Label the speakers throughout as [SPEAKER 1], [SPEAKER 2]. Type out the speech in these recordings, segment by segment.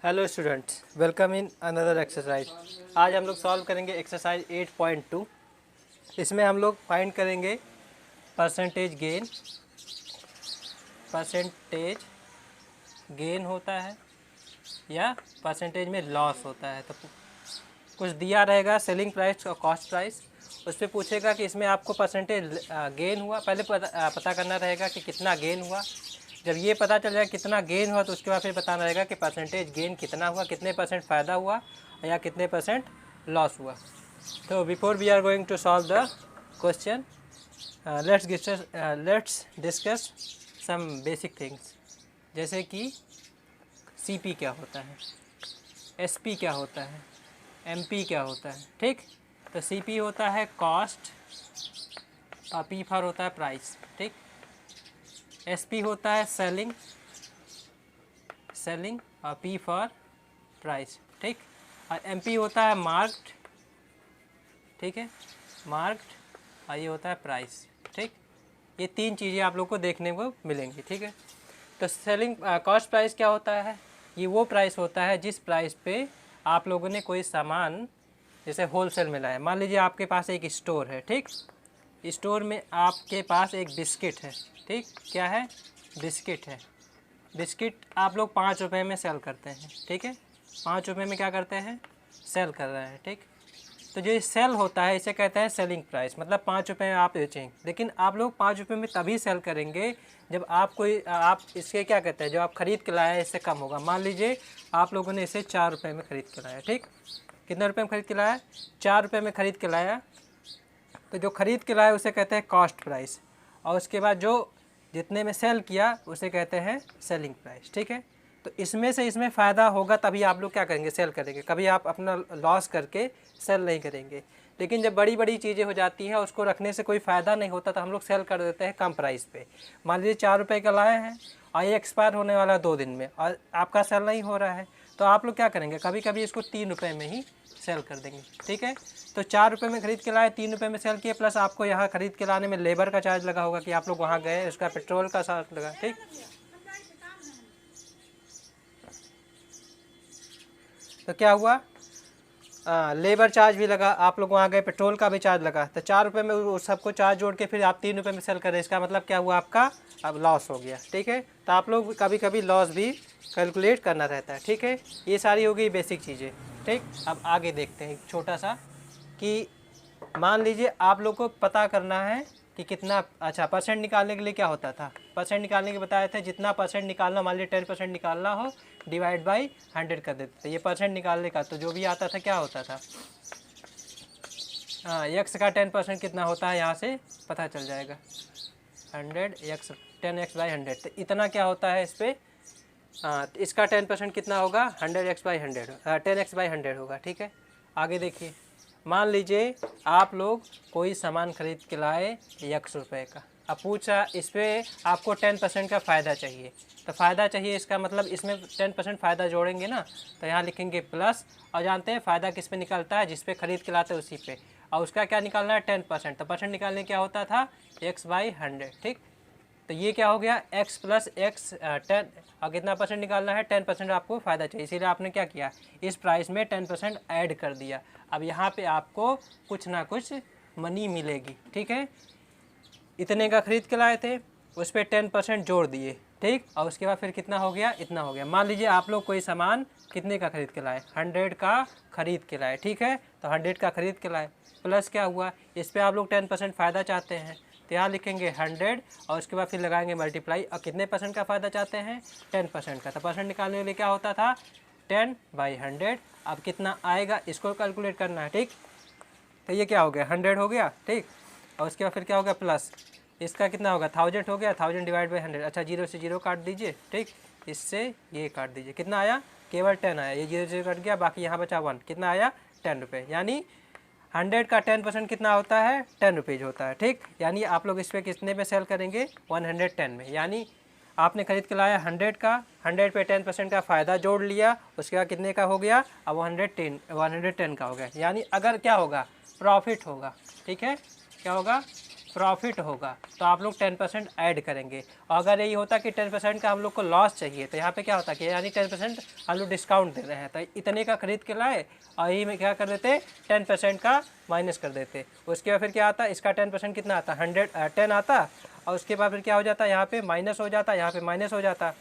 [SPEAKER 1] Hello students, welcome in another exercise. आज हम लोग सॉल्व करेंगे एक्सरसाइज 8.2। इसमें हम लोग फाइंड करेंगे परसेंटेज गेन होता है या परसेंटेज में लॉस होता है। तो कुछ दिया रहेगा सेलिंग प्राइस और कॉस्ट प्राइस, उस पर पूछेगा कि इसमें आपको परसेंटेज गेन हुआ, पहले पता करना रहेगा कि कितना गेन हुआ। जब ये पता चल जाए कितना गेन हुआ तो उसके बाद फिर बताना रहेगा कि परसेंटेज गेन कितना हुआ, कितने परसेंट फ़ायदा हुआ या कितने परसेंट लॉस हुआ। तो before we are going to solve the question, let's discuss some basic things, जैसे कि सीपी क्या होता है, एसपी क्या होता है, एमपी क्या होता है। ठीक, तो सीपी होता है कॉस्ट और पी फॉर होता है प्राइस। ठीक, एसपी होता है सेलिंग और पी फॉर प्राइस। ठीक, और एमपी होता है मार्क्ड। ठीक है, मार्क्ड, और ये होता है प्राइस। ठीक, ये तीन चीज़ें आप लोग को देखने को मिलेंगी। ठीक है, तो सेलिंग कॉस्ट प्राइस क्या होता है, ये वो प्राइस होता है जिस प्राइस पे आप लोगों ने कोई सामान जैसे होलसेल में लाया। मान लीजिए आपके पास एक स्टोर है। ठीक, स्टोर में आपके पास एक बिस्किट है। ठीक, क्या है, बिस्किट है। बिस्किट आप लोग 5 रुपये में सेल करते हैं। ठीक है, 5 रुपये में क्या करते हैं, सेल कर रहे हैं। ठीक, तो जो सेल होता है इसे कहते हैं सेलिंग प्राइस, मतलब 5 रुपये में आप बेचेंगे। लेकिन आप लोग 5 रुपये में तभी सेल करेंगे जब आप इसके क्या कहते हैं, जो आप ख़रीद के लाया इससे कम होगा। मान लीजिए आप लोगों ने इसे 4 रुपये में ख़रीद के लाया। ठीक, कितने रुपये में ख़रीद के लाया, 4 रुपये में ख़रीद के लाया। तो जो ख़रीद के लाया उसे कहते हैं कॉस्ट प्राइस, और उसके बाद जो जितने में सेल किया उसे कहते हैं सेलिंग प्राइस। ठीक है, तो इसमें फ़ायदा होगा तभी आप लोग क्या करेंगे, सेल करेंगे। कभी आप अपना लॉस करके सेल नहीं करेंगे। लेकिन जब बड़ी बड़ी चीज़ें हो जाती हैं उसको रखने से कोई फ़ायदा नहीं होता तो हम लोग सेल कर देते हैं कम प्राइस पे। मान लीजिए 4 रुपये का लाए हैं और ये एक्सपायर होने वाला 2 दिन में और आपका सेल नहीं हो रहा है, तो आप लोग क्या करेंगे, कभी कभी इसको 3 रुपये में ही सेल कर देंगे। ठीक है, तो 4 रुपये में ख़रीद के लाए, 3 रुपये में सेल किए, प्लस आपको यहाँ ख़रीद के लाने में लेबर का चार्ज लगा होगा कि आप लोग वहाँ गए, उसका पेट्रोल का चार्ज लगा। ठीक, तो क्या हुआ, लेबर चार्ज भी लगा, आप लोग वहाँ गए, पेट्रोल का भी चार्ज लगा। तो 4 रुपये में उस सबको चार्ज जोड़ के फिर आप 3 रुपये में सेल करें, इसका मतलब क्या हुआ, आपका अब लॉस हो गया। ठीक है, तो आप लोग कभी कभी लॉस भी कैलकुलेट करना रहता है। ठीक है, ये सारी हो गई बेसिक चीज़ें। ठीक, अब आगे देखते हैं छोटा सा कि मान लीजिए आप लोग को पता करना है कि कितना, अच्छा परसेंट निकालने के लिए क्या होता था, परसेंट निकालने के बताए थे, जितना परसेंट निकालना, मान लीजिए 10% निकालना हो, डिवाइड बाई 100 कर देते थे। ये परसेंट निकालने का तो जो भी आता था क्या होता था, हाँ, एक्स का 10% कितना होता है यहाँ से पता चल जाएगा, 100x 10x बाई 100। तो इतना क्या होता है इस पर, हाँ, तो इसका 10% कितना होगा, 100x बाई 100, 10x बाई 100 होगा। ठीक है, आगे देखिए, मान लीजिए आप लोग कोई सामान खरीद के लाए 100 रुपये का, अब पूछा इस पर आपको 10% का फ़ायदा चाहिए। तो फ़ायदा चाहिए इसका मतलब इसमें 10% फ़ायदा जोड़ेंगे ना, तो यहाँ लिखेंगे प्लस, और जानते हैं फ़ायदा किस पे निकलता है, जिस पे खरीद के लाते हैं उसी पे, और उसका क्या निकालना है, 10%। तो परसेंट निकालने क्या होता था, x बाई 100। ठीक, तो ये क्या हो गया, x प्लस x 10, और कितना परसेंट निकालना है, 10% आपको फ़ायदा चाहिए, इसीलिए आपने क्या किया, इस प्राइस में 10% ऐड कर दिया। अब यहाँ पे आपको कुछ ना कुछ मनी मिलेगी। ठीक है, इतने का ख़रीद के लाए थे, उस पर 10% जोड़ दिए। ठीक, और उसके बाद फिर कितना हो गया, इतना हो गया। मान लीजिए आप लोग कोई सामान कितने का ख़रीद के लाए, 100 का ख़रीद के लाए। ठीक है, तो 100 का ख़रीद के लाए, प्लस क्या हुआ, इस पर आप लोग 10% फ़ायदा चाहते हैं, तो यहाँ लिखेंगे 100 और उसके बाद फिर लगाएंगे मल्टीप्लाई, और कितने परसेंट का फ़ायदा चाहते हैं, 10% का। तो परसेंट निकालने के लिए क्या होता था, 10 बाई 100। अब कितना आएगा इसको कैलकुलेट करना है। ठीक, तो ये क्या हो गया, 100 हो गया। ठीक, और उसके बाद फिर क्या हो गया, प्लस इसका कितना होगा, 1000 हो गया, 1000 डिवाइड बाई 100। अच्छा, 0 से 0 काट दीजिए। ठीक, इससे ये काट दीजिए, कितना आया, केवल 10 आया, ये 0 से कट गया, बाकी यहाँ बचा 1, कितना आया, 10 रुपये। यानी 100 का 10% कितना होता है, 10 रुपीज़ होता है। ठीक, यानी आप लोग इस पर कितने में सेल करेंगे, 110 में। यानी आपने खरीद के लाया 100 का, 100 पे 10% का फ़ायदा जोड़ लिया, उसके बाद कितने का हो गया, अब 110 का हो गया। यानी अगर क्या होगा, प्रॉफिट होगा। ठीक है, क्या होगा, प्रॉफिट होगा तो आप लोग 10% ऐड करेंगे। और अगर यही होता कि 10% का हम लोग को लॉस चाहिए तो यहाँ पे क्या होता कि यानी 10% हम लोग डिस्काउंट दे रहे हैं, तो इतने का खरीद के लाए और यही में क्या कर देते 10% का माइनस कर देते। उसके बाद फिर क्या आता, इसका 10% कितना आता 10 आता, और उसके बाद फिर क्या हो जाता, यहाँ पे माइनस हो जाता, यहाँ पे माइनस हो जाता,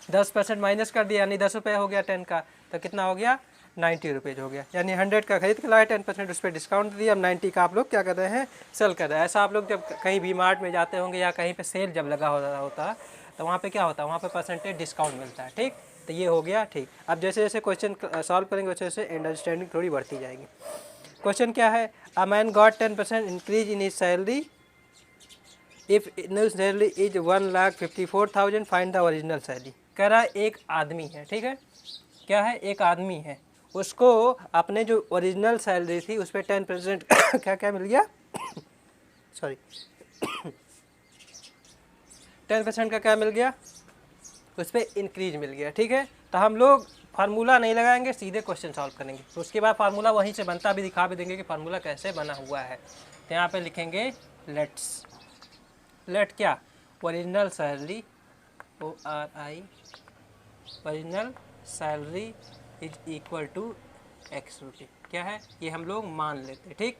[SPEAKER 1] 10% माइनस कर दिया यानी 10 रुपये हो गया 10 का, तो कितना हो गया 90 रुपीज़ हो गया। यानी 100 का खरीद के लाए, 10% उस पर डिस्काउंट दिया, अब 90 का आप लोग क्या कर रहे हैं सेल कर रहे हैं। ऐसा आप लोग जब कहीं वी मार्ट में जाते होंगे या कहीं पे सेल जब लगा होता तो वहाँ पे क्या होता है, वहाँ पे परसेंटेज डिस्काउंट मिलता है। ठीक, तो ये हो गया। ठीक, अब जैसे जैसे क्वेश्चन सॉल्व करेंगे वैसे वैसे अंडरस्टैंडिंग थोड़ी बढ़ती जाएगी। क्वेश्चन क्या है, a man got 10% increase in his salary if new salary is 1,54,000 find the original salary. कह रहा है एक आदमी है, ठीक है, क्या है एक आदमी है, उसको अपने जो ओरिजिनल सैलरी थी उस पर 10% क्या क्या मिल गया सॉरी 10% का क्या मिल गया, उस पर इंक्रीज मिल गया। ठीक है, तो हम लोग फार्मूला नहीं लगाएंगे, सीधे क्वेश्चन सॉल्व करेंगे। तो उसके बाद फार्मूला वहीं से बनता भी दिखा भी देंगे कि फार्मूला कैसे बना हुआ है। तो यहाँ पे लिखेंगे लेट क्या original salary ORI original salary is equal to X रुपये। क्या है ये हम लोग मान लेते हैं, ठीक,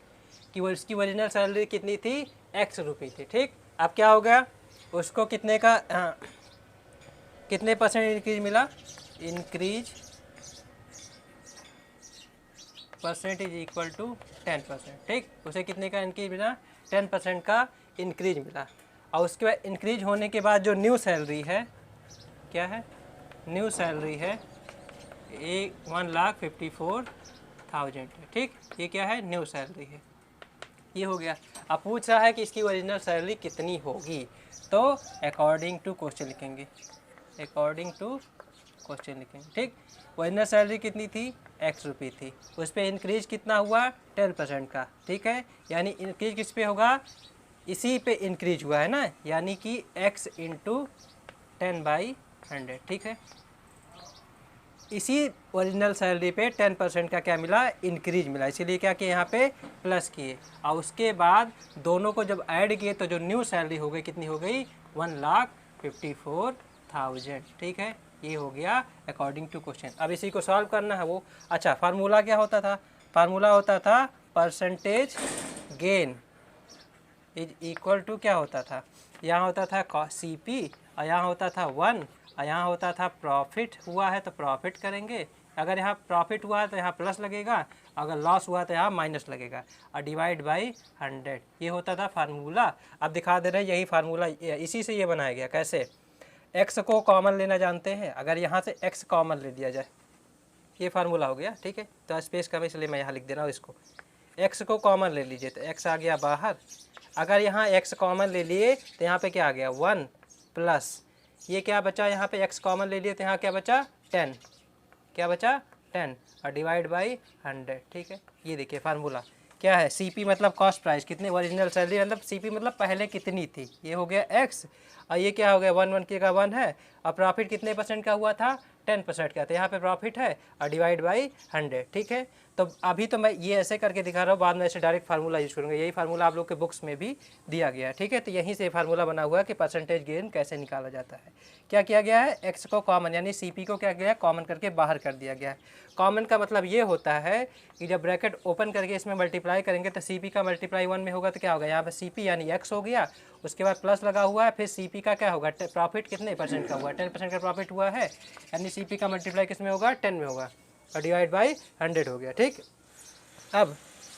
[SPEAKER 1] कि वो इसकी ओरिजिनल सैलरी कितनी थी एक्स रुपये थी। ठीक, अब क्या हो गया, उसको कितने का कितने परसेंट इंक्रीज मिला, increase percent is equal to 10%। ठीक, उसे कितने का इंक्रीज मिला 10% का इंक्रीज मिला। और उसके बाद इंक्रीज होने के बाद जो न्यू सैलरी है, क्या है न्यू सैलरी है 1,54,000 है। ठीक, ये क्या है न्यू सैलरी है, ये हो गया। अब पूछ रहा है कि इसकी ओरिजिनल सैलरी कितनी होगी, तो अकॉर्डिंग टू क्वेश्चन लिखेंगे, अकॉर्डिंग टू क्वेश्चन लिखेंगे। ठीक, ओरिजिनल सैलरी कितनी थी एक्स रुपये थी, उस पर इंक्रीज कितना हुआ 10% का। ठीक है, यानी इंक्रीज किस पे होगा, इसी पे इंक्रीज हुआ है ना, यानी कि x इंटू 10/100। ठीक है, इसी ओरिजिनल सैलरी पे 10% का क्या मिला इंक्रीज मिला, इसीलिए क्या किए यहाँ पे प्लस किए। और उसके बाद दोनों को जब ऐड किए तो जो न्यू सैलरी हो गई कितनी हो गई 1,54,000। ठीक है, ये हो गया अकॉर्डिंग टू क्वेश्चन। अब इसी को सॉल्व करना है वो। अच्छा, फार्मूला क्या होता था, फार्मूला होता था percentage gain is equal to क्या होता था, यहाँ होता था CP और यहाँ होता था 1 और यहाँ होता था प्रॉफिट हुआ है तो प्रॉफिट करेंगे, अगर यहाँ प्रॉफिट हुआ है तो यहाँ प्लस लगेगा, अगर लॉस हुआ तो यहाँ माइनस लगेगा, और डिवाइड बाई 100। ये होता था फार्मूला। अब दिखा दे रहे हैं यही फार्मूला, इसी से ये बनाया गया। कैसे, x को कॉमन लेना जानते हैं, अगर यहाँ से x कॉमन ले दिया जाए, ये फार्मूला हो गया। ठीक है, तो स्पेस कम इसलिए मैं यहाँ लिख दे रहा हूँ इसको, x को कॉमन ले लीजिए तो x आ गया बाहर, अगर यहाँ x कॉमन ले लिए तो यहाँ पे क्या आ गया 1 प्लस ये क्या बचा, यहाँ पे x कॉमन ले लिए तो यहाँ क्या बचा 10, क्या बचा 10 और डिवाइड बाई 100। ठीक है, ये देखिए फार्मूला क्या है, CP मतलब कॉस्ट प्राइस, कितने ओरिजिनल सैलरी मतलब CP मतलब पहले कितनी थी, ये हो गया x, और ये क्या हो गया 1 के का 1 है, और प्रॉफिट कितने % का हुआ था 10% का, तो यहाँ पे प्रॉफिट है और डिवाइड बाई 100। ठीक है, तो अभी तो मैं ये ऐसे करके दिखा रहा हूँ, बाद में ऐसे डायरेक्ट फार्मूला यूज़ करूँगा, यही फार्मूला आप लोग के बुक्स में भी दिया गया है। ठीक है, तो यहीं से फार्मूला बना हुआ है कि परसेंटेज गेन कैसे निकाला जाता है। क्या किया गया है, x को कॉमन यानी CP को क्या किया है कॉमन करके बाहर कर दिया गया है। कॉमन का मतलब ये होता है कि जब ब्रैकेट ओपन करके इसमें मल्टीप्लाई करेंगे तो CP का मल्टीप्लाई 1 में होगा तो क्या होगा, यहाँ पर CP यानी x हो गया, उसके बाद प्लस लगा हुआ है, फिर CP का क्या होगा प्रॉफिट कितने % का हुआ 10% का प्रॉफिट हुआ है, यानी CP का मल्टीप्लाई किस में होगा 10 में होगा, और डिवाइड बाई 100 हो गया। ठीक, अब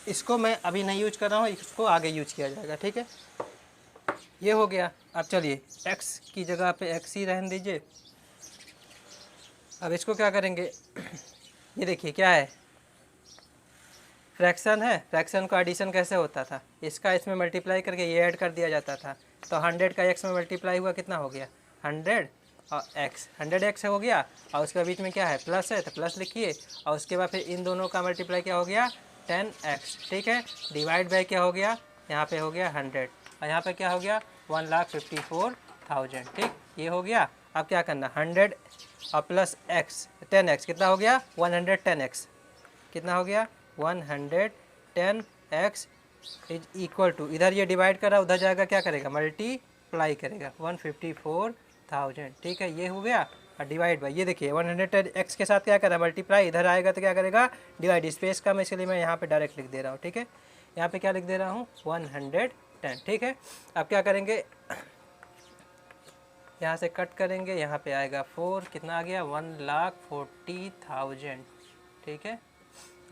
[SPEAKER 1] इसको मैं अभी नहीं यूज कर रहा हूँ, इसको आगे यूज किया जाएगा। ठीक है, ये हो गया। अब चलिए x की जगह पे x ही रहने दीजिए। अब इसको क्या करेंगे ये देखिए क्या है, फ्रैक्शन है, फ्रैक्शन का एडिशन कैसे होता था, इसका इसमें मल्टीप्लाई करके ये ऐड कर दिया जाता था, तो 100 का x में मल्टीप्लाई हुआ कितना हो गया 100 और x 100x हो गया, और उसके बीच में क्या है प्लस है तो प्लस लिखिए, और उसके बाद फिर इन दोनों का मल्टीप्लाई क्या हो गया 10x। ठीक है, डिवाइड बाई क्या हो गया, यहाँ पे हो गया 100 और यहाँ पे क्या हो गया 1,54,000। ठीक, ये हो गया। अब क्या करना 100 और प्लस x 10x कितना हो गया 110x, कितना हो गया 110x इज इक्वल टू, इधर ये डिवाइड करा, उधर जाएगा क्या करेगा, मल्टीप्लाई करेगा 154,000। ठीक है, ये हो गया। और डिवाइड बाई, ये देखिए 110 के साथ क्या करा, मल्टीप्लाई, इधर आएगा तो क्या करेगा, डिवाइड। स्पेस का मैं इसलिए मैं यहाँ पे डायरेक्ट लिख दे रहा हूँ। ठीक है, यहाँ पे क्या लिख दे रहा हूँ, 110। ठीक है, अब क्या करेंगे, यहाँ से कट करेंगे, यहाँ पे आएगा 4, कितना आ गया, 1,40,000। ठीक है,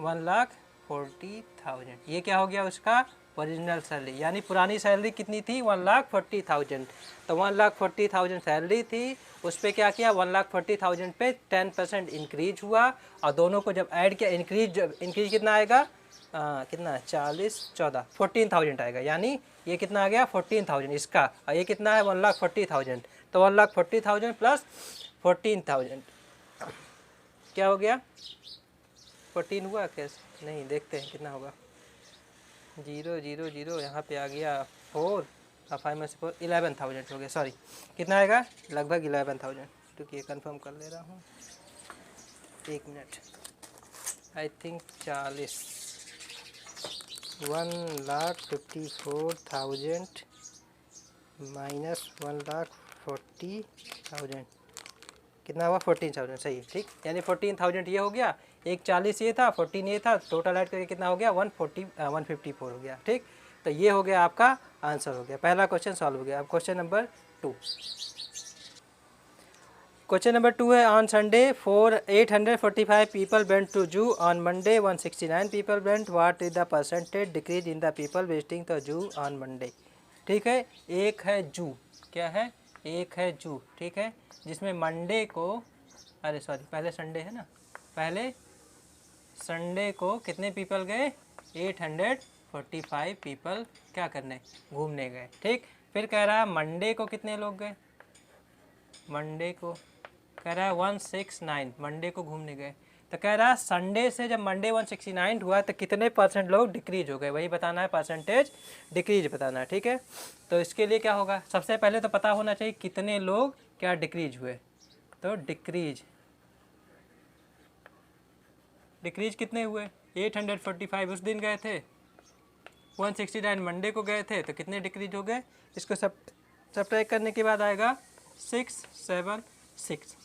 [SPEAKER 1] 1,40,000। ये क्या हो गया, उसका ओरिजिनल सैलरी, यानी पुरानी सैलरी कितनी थी, 1,40,000। तो 1,40,000 सैलरी थी, उस पर क्या किया, 1,40,000 पे 10% इंक्रीज हुआ। और दोनों को जब ऐड किया, इंक्रीज कितना आएगा, कितना, 40, 14, 14,000 आएगा। यानी ये कितना आ गया, 14,000 इसका, और ये कितना है, 1,40,000। तो 1,40,000 प्लस 14,000 क्या हो गया, 14 हुआ कैसे, नहीं देखते हैं कितना होगा, 0 0 0, यहाँ पे आ गया 4 और 5 में से 4, 11,000 हो गया। सॉरी, कितना आएगा, लगभग 11,000। क्योंकि ये कंफर्म कर ले रहा हूँ, 1 मिनट, आई थिंक 40, 1,54,000 माइनस 1,40,000 कितना हुआ, 14,000। सही है, ठीक, यानी 14,000 ये हो गया, एक 40 ये था, 14 ये था, टोटल ऐड करके कितना हो गया, 154 हो गया। ठीक, तो ये हो गया आपका आंसर हो गया, पहला क्वेश्चन सॉल्व हो गया। अब क्वेश्चन नंबर 2, क्वेश्चन नंबर 2 है, on Sunday 845 people went to zoo, on Monday 169 people went, what is the percentage decrease in the people visiting the zoo on Monday. ठीक है, एक है जू, क्या है, एक है जू। ठीक है, जिसमें मंडे को, अरे सॉरी, पहले संडे है ना, पहले संडे को कितने पीपल गए, 845 पीपल क्या करने, घूमने गए। ठीक, फिर कह रहा है मंडे को कितने लोग गए, मंडे को कह रहा है 169, मंडे को घूमने गए। तो कह रहा है संडे से जब मंडे 169 हुआ तो कितने % लोग डिक्रीज हो गए, वही बताना है, परसेंटेज डिक्रीज बताना है। ठीक है, तो इसके लिए क्या होगा, सबसे पहले तो पता होना चाहिए कितने लोग क्या डिक्रीज हुए। तो डिक्रीज कितने हुए, 845 उस दिन गए थे, 169 मंडे को गए थे, तो कितने डिक्रीज हो गए, इसको सब्ट्रैक्ट करने के बाद आएगा 676,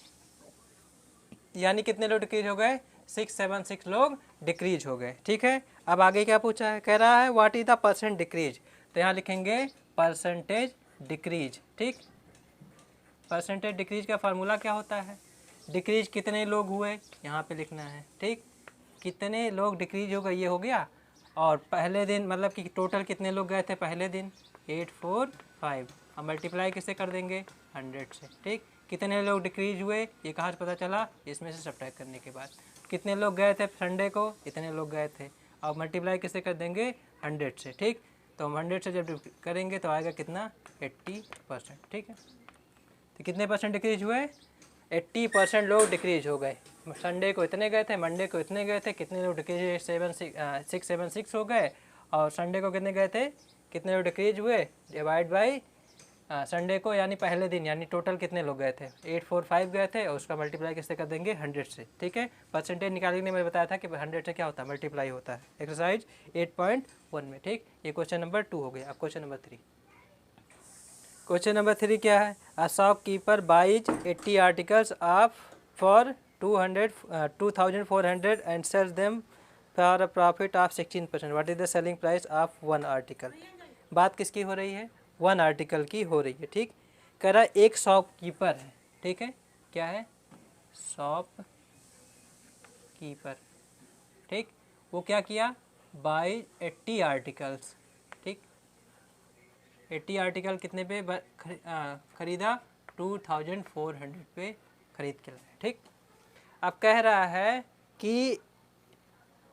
[SPEAKER 1] यानी कितने लोग डिक्रीज हो गए, 676 लोग डिक्रीज हो गए। ठीक है, अब आगे क्या पूछा है, कह रहा है what is the percent decrease, तो यहाँ लिखेंगे परसेंटेज डिक्रीज। ठीक, परसेंटेज डिक्रीज का फार्मूला क्या होता है, डिक्रीज कितने लोग हुए, यहाँ पे लिखना है। ठीक, कितने लोग डिक्रीज हो गए, ये हो गया, और पहले दिन मतलब कि टोटल कितने लोग गए थे पहले दिन, 845, अब मल्टीप्लाई किससे कर देंगे, 100 से। ठीक, कितने लोग डिक्रीज हुए, ये कहाँ से पता चला, इसमें से सब्ट्रैक्ट करने के बाद। कितने लोग गए थे संडे को, इतने लोग गए थे, और मल्टीप्लाई किससे कर देंगे, 100 से। ठीक, तो हम 100 से जब करेंगे तो आएगा कितना, 80%। ठीक है, तो कितने % डिक्रीज हुए, 80% लोग डिक्रीज हो गए। संडे को इतने गए थे, मंडे को इतने गए थे, कितने लोग डिक्रीज, 676 हो गए, और संडे को कितने गए थे, कितने लोग डिक्रीज हुए, डिवाइड बाई संडे को, यानी पहले दिन, यानी टोटल कितने लोग गए थे, 845 गए थे, और उसका मल्टीप्लाई किससे कर देंगे, 100 से। ठीक है, परसेंटेज निकालने में बताया था कि 100 से क्या होता है, मल्टीप्लाई होता है, एक्सरसाइज 8.1 में। ठीक, ये क्वेश्चन नंबर 2 हो गया। अब क्वेश्चन नंबर 3, क्वेश्चन नंबर 3 क्या है, a shopkeeper buys 80 articles of for 2,400 and sales them for a profit of 16%, what is the selling price of 1 article. बात किसकी हो रही है, 1 आर्टिकल की हो रही है। ठीक, कह रहा एक शॉपकीपर है, ठीक है, क्या है, शॉपकीपर। ठीक, वो क्या किया, बाई 80 आर्टिकल्स। ठीक, 80 आर्टिकल कितने पे खरीदा, 2,400 पे खरीद के लाया। ठीक, अब कह रहा है कि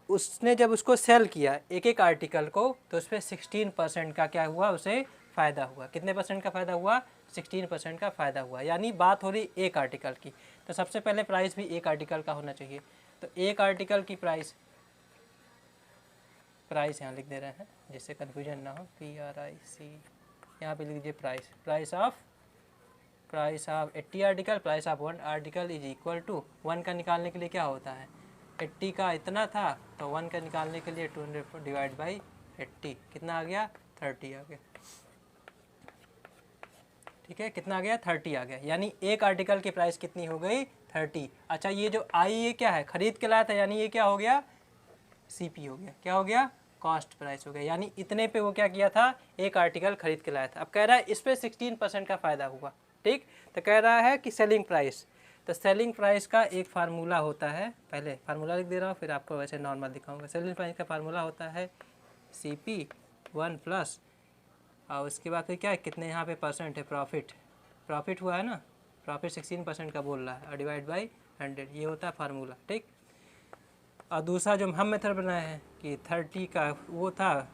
[SPEAKER 1] उसने जब उसको सेल किया एक एक आर्टिकल को, तो उस पर 16% का क्या हुआ, उसे फ़ायदा हुआ। कितने % का फ़ायदा हुआ, 16% का फ़ायदा हुआ। यानी बात हो रही एक आर्टिकल की, तो सबसे पहले प्राइस भी एक आर्टिकल का होना चाहिए। तो एक आर्टिकल की प्राइस यहाँ लिख दे रहे हैं जिससे कन्फ्यूजन ना हो, PRIC, यहाँ पे लिख दीजिए price of 80 article, price of 1 article is equal to 1 का निकालने के लिए क्या होता है, 80 का इतना था, तो 1 का निकालने के लिए 200 डिवाइड बाई 80, कितना आ गया 30 आ गया। ठीक है, कितना आ गया 30 आ गया, यानी एक आर्टिकल की प्राइस कितनी हो गई 30। अच्छा ये जो आई ये क्या है, खरीद के लाया था, यानी ये क्या हो गया CP हो गया, क्या हो गया कॉस्ट प्राइस हो गया, यानी इतने पे वो क्या किया था एक आर्टिकल खरीद के लाया था। अब कह रहा है इस पर 16% का फ़ायदा हुआ। ठीक, तो कह रहा है कि सेलिंग प्राइस, तो सेलिंग प्राइस का एक फार्मूला होता है, पहले फार्मूला लिख दे रहा हूँ फिर आपको वैसे नॉर्मल दिखाऊंगा। सेलिंग प्राइस का फार्मूला होता है CP1 प्लस, और उसके बाद फिर क्या है, कितने यहाँ पे परसेंट है, प्रॉफिट हुआ है ना, प्रॉफिट 16% का बोल रहा है, और डिवाइड बाई 100, ये होता है फार्मूला। ठीक, और दूसरा जो हम मेथड बनाए हैं कि 30 का वो था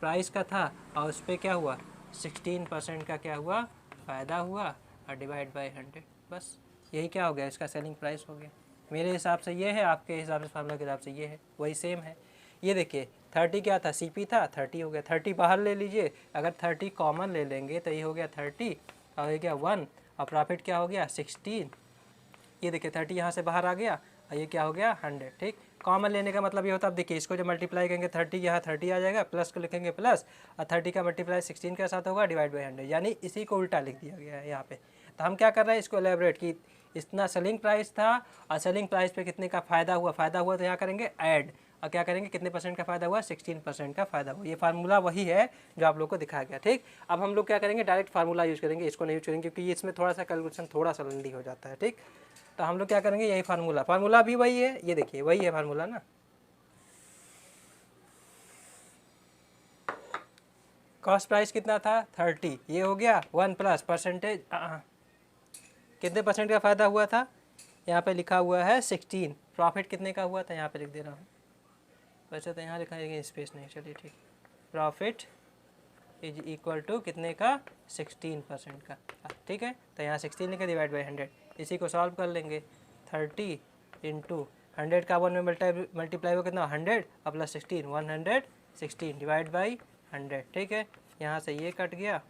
[SPEAKER 1] प्राइस का था, और उस पर क्या हुआ 16% का क्या हुआ फ़ायदा हुआ, और डिवाइड बाई 100, बस यही क्या हो गया इसका सेलिंग प्राइस हो गया। मेरे हिसाब से ये है, आपके हिसाब से फार्मूला के हिसाब से ये है, वही सेम है। ये देखिए 30 क्या था, CP था, 30 हो गया, 30 बाहर ले लीजिए, अगर 30 कॉमन ले लेंगे तो ये हो गया 30, और ये क्या 1, और प्रॉफिट क्या हो गया 16। ये देखिए 30 यहाँ से बाहर आ गया, और ये क्या हो गया 100। ठीक, कॉमन लेने का मतलब ये होता है, अब देखिए इसको जो मल्टीप्लाई करेंगे 30 यहाँ 30 आ जाएगा, प्लस को लिखेंगे प्लस, और 30 का मल्टीप्लाई 16 के साथ होगा, डिवाइड बाई 100, यानी इसी को उल्टा लिख दिया गया है यहाँ पे। तो हम क्या कर रहे हैं इसको एलेबरेट कि इतना सेलिंग प्राइस था, और सेलिंग प्राइस पे कितने का फ़ायदा हुआ तो यहाँ करेंगे ऐड, और क्या करेंगे कितने % का फ़ायदा हुआ 16% का फ़ायदा हुआ। ये फार्मूला वही है जो आप लोग को दिखाया गया। ठीक, अब हम लोग क्या करेंगे डायरेक्ट फार्मूला यूज़ करेंगे, इसको नहीं यूज करेंगे क्योंकि इसमें थोड़ा सा कैलकुलेशन थोड़ा सा लेंदी हो जाता है। ठीक, तो हम लोग क्या करेंगे यही फार्मूला भी वही है, ये देखिए वही है फार्मूला ना, कॉस्ट प्राइस कितना था 30, ये हो गया 1 प्लस परसेंटेज, कितने % का फ़ायदा हुआ था, यहाँ पे लिखा हुआ है 16, प्रॉफिट कितने का हुआ था यहाँ पे लिख दे रहा हूँ, वैसे तो यहाँ लिखा है स्पेस नहीं, चलिए ठीक, प्रॉफिट इज इक्वल टू कितने का 16% का। ठीक है, तो यहाँ 16 लिखा, डिवाइड बाई 100, इसी को सॉल्व कर लेंगे, 30 इंटू 100 का 1 में मल्टीप्लाई हो कितना 100, और प्लस 16 116 डिवाइड बाई 100। ठीक है, यहाँ से ये कट गया,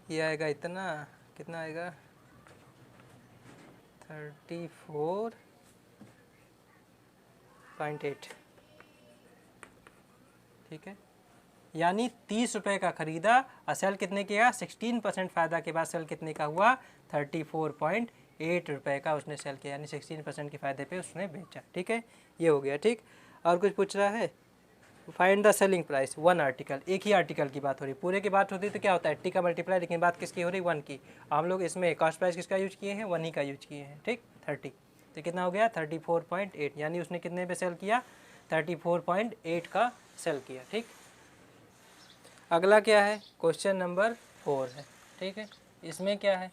[SPEAKER 1] ये आएगा इतना, कितना आएगा 34.8। ठीक है, यानी 30 रुपये का खरीदा और सेल कितने किया 16% फ़ायदा के बाद सेल कितने का हुआ 34.8 रुपये का उसने सेल किया, यानी 16% के फ़ायदे पे उसने बेचा। ठीक है, ये हो गया। ठीक, और कुछ पूछ रहा है, find the selling price 1 article, एक ही आर्टिकल की बात हो रही, पूरे की बात होती तो क्या होता है 80 का मल्टीप्लाई, लेकिन बात किसकी हो रही 1 की। हम लोग इसमें कॉस्ट प्राइस किसका यूज किए हैं 1 ही का यूज किए हैं। ठीक, 30, तो कितना हो गया 34.8, यानी उसने कितने पे सेल किया 34.8 का सेल किया। ठीक, अगला क्या है क्वेश्चन नंबर 4 है। ठीक है, इसमें क्या है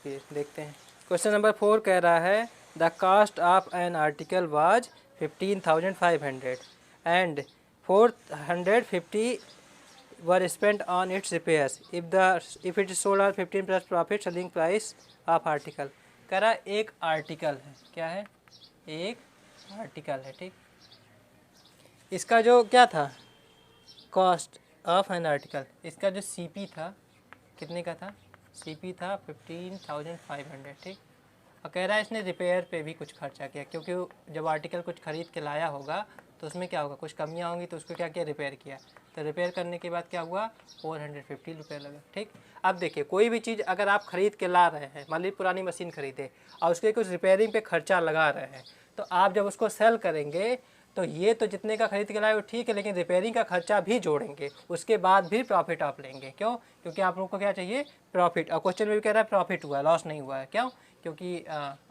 [SPEAKER 1] देखते हैं। क्वेश्चन नंबर 4 कह रहा है the cost of an article was 15,500 and 450 were spent on its repairs if it is sold on 15 plus profit selling price of article. कह रहा है एक आर्टिकल है, क्या है एक आर्टिकल है। ठीक, इसका जो क्या था कॉस्ट ऑफ एन आर्टिकल, इसका जो CP था कितने का था, CP था 15,500। ठीक, और कह रहा है इसने रिपेयर पे भी कुछ खर्चा किया, क्योंकि जब आर्टिकल कुछ खरीद के लाया होगा तो उसमें क्या होगा कुछ कमियां होंगी, तो उसको क्या किया रिपेयर किया, तो रिपेयर करने के बाद क्या हुआ 450 रुपये लगा। ठीक, अब देखिए कोई भी चीज़ अगर आप ख़रीद के ला रहे हैं, मान लीजिए पुरानी मशीन खरीदे और उसके कुछ रिपेयरिंग पे खर्चा लगा रहे हैं, तो आप जब उसको सेल करेंगे तो ये तो जितने का खरीद के लाए वो ठीक है, लेकिन रिपेयरिंग का खर्चा भी जोड़ेंगे, उसके बाद भी प्रॉफिट आप लेंगे। क्यों, क्योंकि आप लोगों को क्या चाहिए प्रॉफिट, और क्वेश्चन में भी कह रहा है प्रॉफिट हुआ लॉस नहीं हुआ है। क्यों, क्योंकि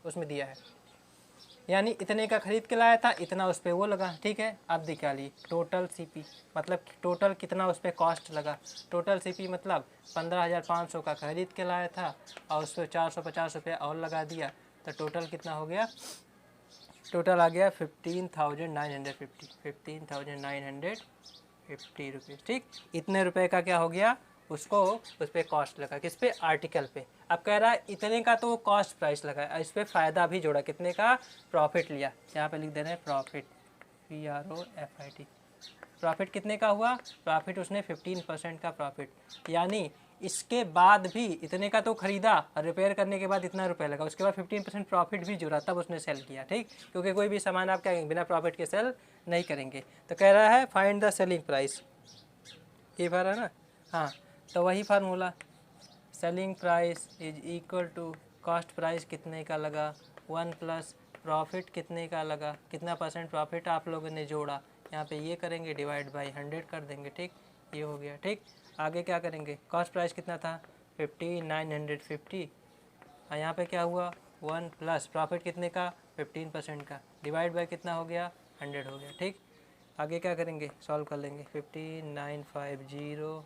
[SPEAKER 1] उसमें दिया है, यानी इतने का खरीद के लाया था इतना उस पर वो लगा। ठीक है, अब दिखा ली टोटल CP, मतलब टोटल कितना उस पर कॉस्ट लगा, टोटल CP मतलब 15,500 का खरीद के लाया था और उस पर 450 रुपये और लगा दिया, तो टोटल कितना हो गया, टोटल आ गया 15,950 रुपीज़। ठीक, इतने रुपए का क्या हो गया उसको उस पर कॉस्ट लगा, किस पे आर्टिकल पे। अब कह रहा है इतने का तो कॉस्ट प्राइस लगा, इस पर फ़ायदा भी जोड़ा, कितने का प्रॉफिट लिया, यहाँ पे लिख दे रहे हैं प्रॉफिट PROFIT, प्रॉफिट कितने का हुआ, प्रॉफिट उसने 15% का प्रॉफिट, यानी इसके बाद भी इतने का तो खरीदा और रिपेयर करने के बाद इतना रुपये लगा, उसके बाद 15% प्रॉफिट भी जुड़ा, तब उसने सेल किया। ठीक, क्योंकि कोई भी सामान आप क्या बिना प्रॉफिट के सेल नहीं करेंगे। तो कह रहा है फाइंड द सेलिंग प्राइस, ये भरा ना। हाँ, तो वही formula, selling price is equal to cost price कितने का लगा 1 प्लस प्रॉफिट कितने का लगा, कितना परसेंट प्रॉफिट आप लोगों ने जोड़ा, यहाँ पे ये करेंगे डिवाइड बाई 100 कर देंगे। ठीक, ये हो गया। ठीक, आगे क्या करेंगे, कॉस्ट प्राइस कितना था 5950, और यहाँ पे क्या हुआ 1 प्लस प्रॉफिट कितने का 15% का, डिवाइड बाई कितना हो गया 100 हो गया। ठीक, आगे क्या करेंगे, सॉल्व कर लेंगे। 50950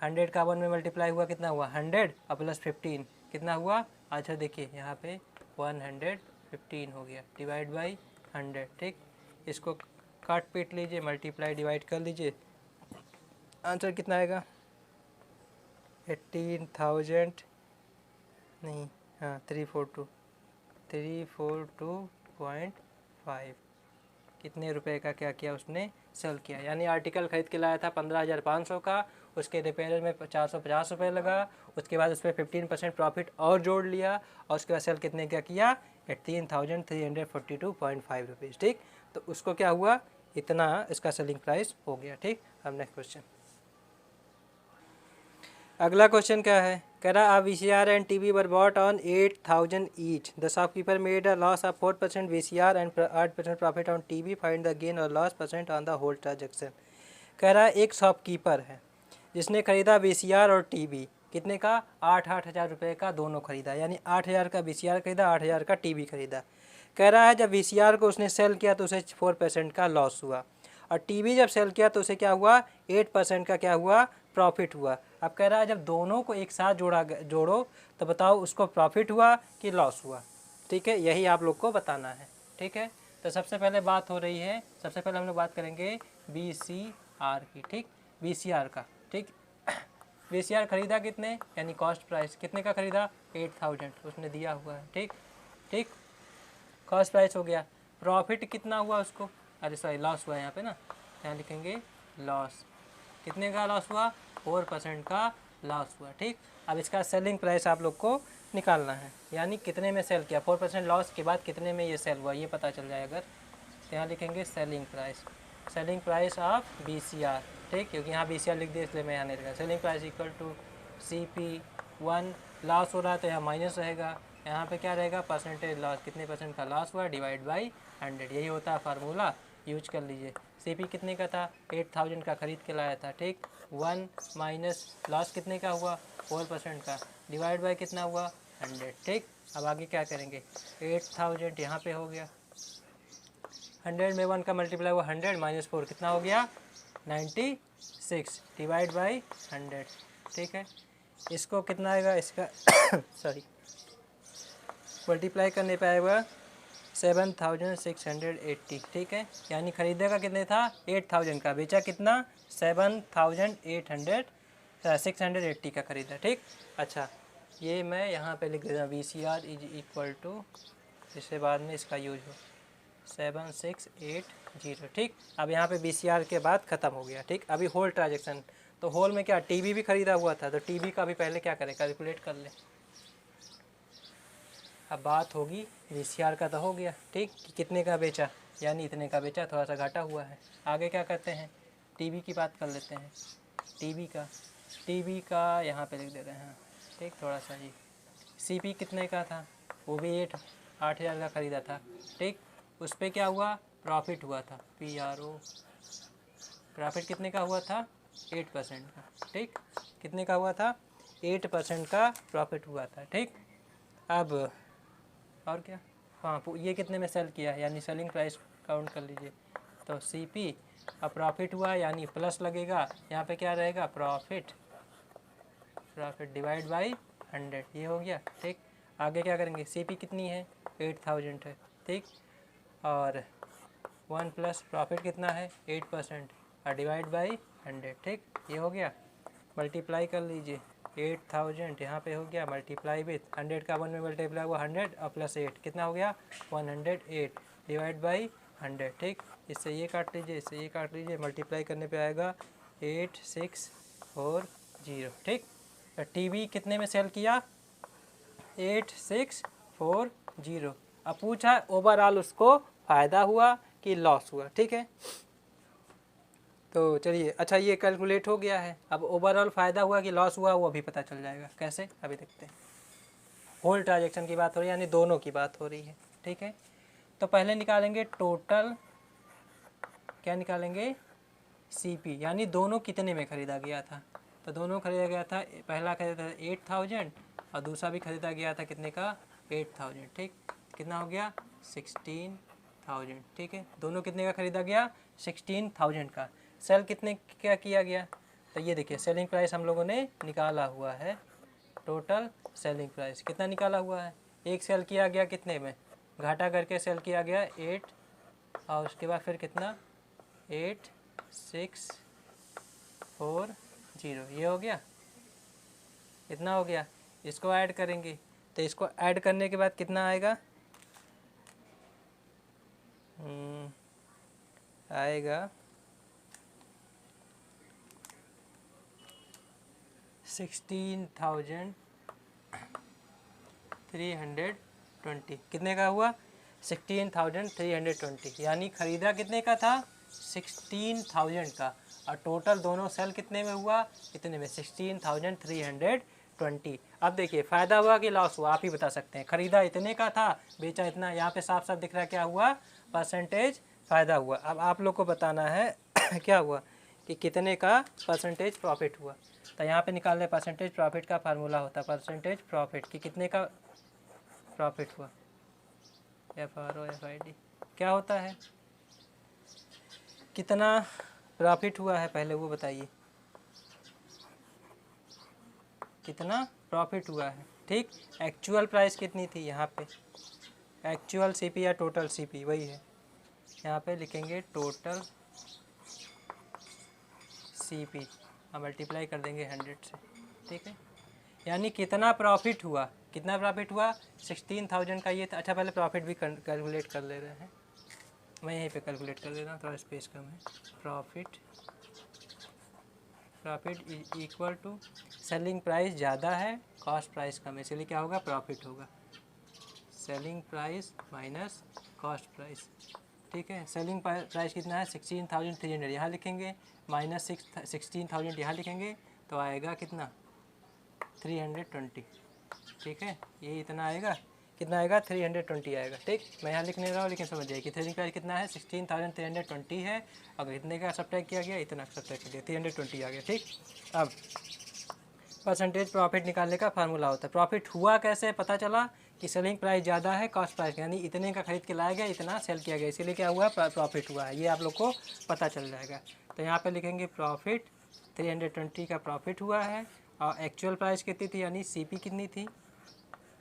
[SPEAKER 1] 100 का 1 में मल्टीप्लाई हुआ कितना हुआ 100 और प्लस 15 कितना हुआ। अच्छा देखिए यहाँ पे 115 हो गया, डिवाइड बाई 100। ठीक, इसको काट पीट लीजिए, मल्टीप्लाई डिवाइड कर लीजिए, आंसर कितना आएगा 18,000 नहीं, हाँ 342.5 कितने रुपए का क्या किया उसने सेल किया। यानी आर्टिकल खरीद के लाया था 15,500 का, उसके रिपेयर में 450 रुपये लगा, उसके बाद उस पर 15% प्रॉफिट और जोड़ लिया, और उसके बाद सेल कितने का किया 18,342.5 रुपीज़। ठीक, तो उसको क्या हुआ, इतना इसका सेलिंग प्राइस हो गया। ठीक, अब नेक्स्ट क्वेश्चन, अगला क्वेश्चन क्या है, कह रहा आ VCR and TV were bought on 8,000 each, the shopkeeper made a loss of 4% VCR and 8% profit on TV, find the gain और loss percent on the whole transaction. कह रहा है एक शॉपकीपर है जिसने खरीदा VCR और TV, कितने का 8,000 रुपये का दोनों खरीदा, यानी 8,000 का VCR खरीदा, 8,000 का TV खरीदा। कह रहा है जब VCR को उसने सेल किया तो उसे 4% का लॉस हुआ, और TV जब सेल किया तो उसे क्या हुआ 8% का क्या हुआ प्रॉफिट हुआ। अब कह रहा है जब दोनों को एक साथ जोड़ो तो बताओ उसको प्रॉफिट हुआ कि लॉस हुआ। ठीक है, यही आप लोग को बताना है। ठीक है, तो सबसे पहले बात हो रही है, सबसे पहले हम लोग बात करेंगे VCR की। ठीक, VCR का। ठीक, VCR खरीदा कितने, यानी कॉस्ट प्राइस कितने का खरीदा 8,000 उसने दिया हुआ है। ठीक, ठीक, कॉस्ट प्राइस हो गया, प्रॉफिट कितना हुआ उसको, अरे सॉरी लॉस हुआ यहाँ पे ना, यहाँ लिखेंगे लॉस, कितने का लॉस हुआ 4% का लॉस हुआ। ठीक, अब इसका सेलिंग प्राइस आप लोग को निकालना है, यानी कितने में सेल किया, 4% लॉस के बाद कितने में ये सेल हुआ ये पता चल जाए अगर, तो यहाँ लिखेंगे selling price, selling price of VCR। ठीक, क्योंकि यहाँ VCR लिख दिया इसलिए मैं यहाँ नहीं लिखा, selling price equal to CP1, loss हो रहा है तो यहाँ माइनस रहेगा, यहाँ पे क्या रहेगा परसेंटेज लॉस, कितने परसेंट का लॉस हुआ डिवाइड बाई 100, यही होता है फार्मूला, यूज कर लीजिए। CP कितने का था 8,000 का खरीद के लाया था। ठीक, 1 माइनस लॉस कितने का हुआ 4% का, डिवाइड बाई कितना हुआ 100। ठीक, अब आगे क्या करेंगे, 8,000 यहाँ पे हो गया, 100 में 1 का मल्टीप्लाई हुआ 100 माइनस 4 कितना हो गया 96 डिवाइड बाई 100। ठीक है, इसको कितना आएगा इसका सॉरी मल्टीप्लाई करने पे आएगा 7,680। ठीक है, यानी खरीदेगा कितने था 8,000 का, बेचा कितना 680 का खरीदा। ठीक, अच्छा ये मैं यहाँ पे लिख देता VCR इज इक्वल टू, इससे बाद में इसका यूज हो 7680। ठीक, अब यहाँ पे VCR के बाद ख़त्म हो गया। ठीक, अभी होल ट्रांजेक्शन, तो होल में क्या TV भी खरीदा हुआ था, तो TV का भी पहले क्या करें कैलकुलेट कर ले। अब बात होगी VCR का तो हो गया। ठीक, कि कितने का बेचा, यानी इतने का बेचा, थोड़ा सा घाटा हुआ है। आगे क्या करते हैं TV की बात कर लेते हैं, TV का यहाँ पे लिख देते हैं। ठीक, थोड़ा सा जी, CP कितने का था, वो भी 8,000 का ख़रीदा था। ठीक, उस पर क्या हुआ प्रॉफिट हुआ था, PRO, प्रॉफिट कितने का हुआ था 8% का। ठीक, कितने का हुआ था 8% का प्रॉफिट हुआ था। ठीक, अब और क्या, हाँ ये कितने में सेल किया, यानी सेलिंग प्राइस काउंट कर लीजिए, तो CP, अब प्रॉफिट हुआ यानी प्लस लगेगा, यहाँ पे क्या रहेगा प्रॉफिट डिवाइड बाई 100, ये हो गया। ठीक, आगे क्या करेंगे, CP कितनी है 8,000 है। ठीक, और 1 प्लस प्रॉफिट कितना है 8% और डिवाइड बाई 100। ठीक, ये हो गया, मल्टीप्लाई कर लीजिए 8,000 यहाँ पे हो गया, मल्टीप्लाई विथ 100 का 1 में मल्टीप्लाई हुआ 100 और प्लस 8 कितना हो गया 108 डिवाइड बाई 100। ठीक, इससे ये काट लीजिए, इससे ये काट लीजिए, मल्टीप्लाई करने पे आएगा 8640। ठीक, तो टीवी कितने में सेल किया? 8640। अब पूछा ओवरऑल उसको फ़ायदा हुआ कि लॉस हुआ, ठीक है। तो चलिए, अच्छा ये कैलकुलेट हो गया है। अब ओवरऑल फ़ायदा हुआ कि लॉस हुआ वो अभी पता चल जाएगा। कैसे? अभी देखते हैं। होल ट्रांजेक्शन की बात हो रही है, यानी दोनों की बात हो रही है, ठीक है। तो पहले निकालेंगे टोटल, क्या निकालेंगे? सीपी, यानी दोनों कितने में ख़रीदा गया था। तो दोनों खरीदा गया था, पहला खरीदा था 8000 और दूसरा भी खरीदा गया था कितने का? 8000, ठीक। कितना हो गया? 16000, ठीक है। दोनों कितने का खरीदा गया? 16000 का। सेल कितने क्या किया गया? तो ये देखिए सेलिंग प्राइस हम लोगों ने निकाला हुआ है। टोटल सेलिंग प्राइस कितना निकाला हुआ है? एक सेल किया गया कितने में? घाटा करके सेल किया गया 8 और उसके बाद फिर कितना? 8640, ये हो गया। इतना हो गया। इसको ऐड करेंगे तो इसको ऐड करने के बाद कितना आएगा? आएगा 16,320। कितने का हुआ? 16,320, यानी ख़रीदा कितने का था? 16,000 का। और टोटल दोनों सेल कितने में हुआ? कितने में? 16,320। अब देखिए फ़ायदा हुआ कि लॉस हुआ, आप ही बता सकते हैं। ख़रीदा इतने का था, बेचा इतना। यहाँ पे साफ साफ दिख रहा है क्या हुआ? परसेंटेज फ़ायदा हुआ। अब आप लोग को बताना है क्या हुआ कि कितने का परसेंटेज प्रॉफिट हुआ। तो यहाँ पे निकाल रहे परसेंटेज प्रॉफिट का फार्मूला होता है परसेंटेज प्रॉफिट कि कितने का प्रॉफिट हुआ। FROFIT क्या होता है? कितना प्रॉफिट हुआ है पहले वो बताइए, कितना प्रॉफिट हुआ है, ठीक। एक्चुअल प्राइस कितनी थी यहाँ पे? एक्चुअल सीपी या टोटल सीपी, वही है। यहाँ पे लिखेंगे टोटल सीपी और मल्टीप्लाई कर देंगे 100 से, ठीक है। यानी कितना प्रॉफिट हुआ? कितना प्रॉफिट हुआ? 16,000 का ये था। अच्छा पहले प्रॉफिट भी कैलकुलेट कर ले रहे हैं। मैं यहीं पे कैलकुलेट कर दे रहा हूँ, थोड़ा स्पेस कम है। Profit equal to selling price ज़्यादा है, कॉस्ट प्राइस कम है, इसलिए क्या होगा? प्रॉफिट होगा। Selling price minus cost price, ठीक है। सेलिंग प्राइस कितना है? 16,300, यहाँ लिखेंगे। माइनस 16,000 यहाँ लिखेंगे तो आएगा कितना? 320, ठीक है। ये इतना आएगा, कितना आएगा? 320 आएगा, ठीक। मैं यहाँ लिख नहीं रहा हूँ लेकिन समझ जाइए कि सेलिंग प्राइस कितना है? 16,320 है। अगर इतने का सब्ट्रैक्ट किया गया, इतना सब्ट्रैक्ट किया गया, 320 आ गया, ठीक। अब परसेंटेज प्रॉफिट निकालने का फार्मूला होता है। प्रॉफिट हुआ कैसे? पता चला कि सेलिंग प्राइस ज़्यादा है कॉस्ट प्राइस, यानी इतने का खरीद के लाया गया, इतना सेल किया गया, इसीलिए क्या हुआ? प्रॉफिट हुआ है। ये आप लोग को पता चल जाएगा। तो यहाँ पे लिखेंगे प्रॉफिट 320 का प्रॉफिट हुआ है। और एक्चुअल प्राइस कितनी थी, यानी सीपी कितनी थी?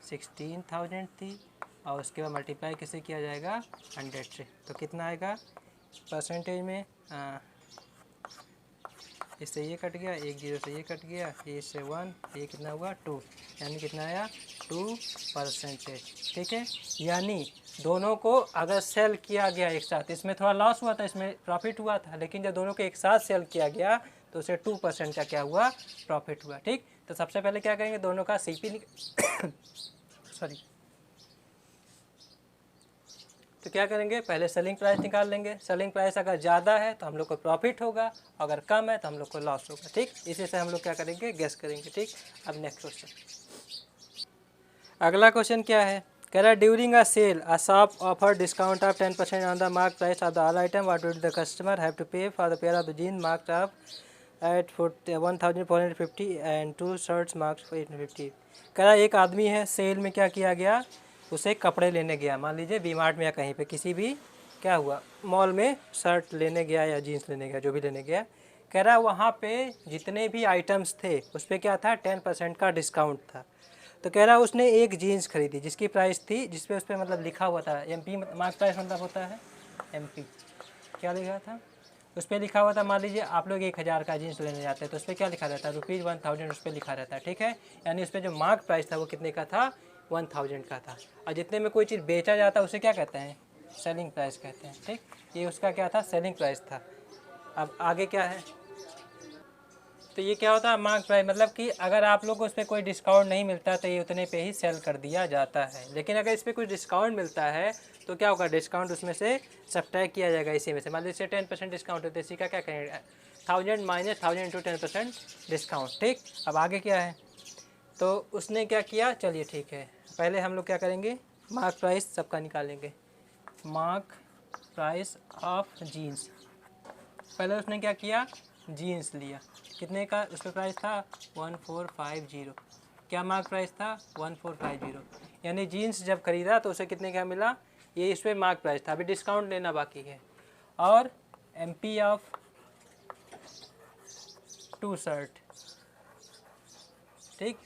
[SPEAKER 1] 16,000 थी। और उसके बाद मल्टीप्लाई किससे किया जाएगा? 100 से। तो कितना आएगा परसेंटेज में? इससे ये कट गया, एक जीरो से ये कट गया, ये से 1, ये कितना हुआ? 2, यानी कितना आया? 2%, ठीक है। यानी दोनों को अगर सेल किया गया एक साथ, इसमें थोड़ा लॉस हुआ था, इसमें प्रॉफिट हुआ था, लेकिन जब दोनों को एक साथ सेल किया गया तो उसे 2% का क्या हुआ? प्रॉफिट हुआ, ठीक। तो सबसे पहले क्या करेंगे? दोनों का सीपी सॉरी तो क्या करेंगे? पहले सेलिंग प्राइस निकाल लेंगे। सेलिंग प्राइस अगर ज़्यादा है तो हम लोग को प्रॉफिट होगा, अगर कम है तो हम लोग को लॉस होगा, ठीक। इसी से हम लोग क्या करेंगे? गेस करेंगे, ठीक। अब नेक्स्ट क्वेश्चन, अगला क्वेश्चन क्या है? कह रहा है during a sale a shop offer discount of 10% on the mark price of the all item, what would the customer have to pay for the pair of the jeans marked of at 1450 and 2 shirts marked 850। कह रहा है एक आदमी है, cell में क्या किया गया? उसे कपड़े लेने गया, मान लीजिए वी मार्ट में या कहीं पे किसी भी क्या हुआ मॉल में शर्ट लेने गया या जीन्स लेने गया, जो भी लेने गया। कह रहा है वहाँ पे जितने भी आइटम्स थे उस पर क्या था? 10% का डिस्काउंट था। तो कह रहा है उसने एक जीन्स खरीदी जिसकी प्राइस थी, जिस पे उस पर मतलब लिखा हुआ था MP, मार्क प्राइस मतलब होता है MP। क्या लिखा था उस पर? लिखा हुआ था, मान लीजिए आप लोग 1000 का जीन्स लेने जाते हैं तो उस पर क्या लिखा रहता है? ₹1000 उस पर लिखा रहता है, ठीक है। यानी उस पर जो मार्क प्राइस था वो कितने का था? 1000 का था। और जितने में कोई चीज़ बेचा जाता है उसे क्या कहते हैं? सेलिंग प्राइस कहते हैं, ठीक। ये उसका क्या था? सेलिंग प्राइस था। अब आगे क्या है? तो ये क्या होता है मार्क प्राइस, मतलब कि अगर आप लोग को उस पर कोई डिस्काउंट नहीं मिलता तो ये उतने पे ही सेल कर दिया जाता है। लेकिन अगर इस पर कुछ डिस्काउंट मिलता है तो क्या होगा, डिस्काउंट उसमें से सब्ट्रैक्ट किया जाएगा इसी में से। मान लीजिए 10% डिस्काउंट होता है, इसी का क्या करेंगे 1000 माइनस 1000 इंटू 10% डिस्काउंट। ठीक, अब आगे क्या है, तो उसने क्या किया, चलिए ठीक है, पहले हम लोग क्या करेंगे मार्क प्राइस सबका निकालेंगे। मार्क प्राइस ऑफ जीन्स, पहले उसने क्या किया, जीन्स लिया, कितने का उस पर प्राइस था 1450, क्या मार्क प्राइस था 1450, यानी जीन्स जब खरीदा तो उसे कितने का मिला, ये इस पर मार्क प्राइस था, अभी डिस्काउंट लेना बाकी है। और MP ऑफ 2 शर्ट, ठीक,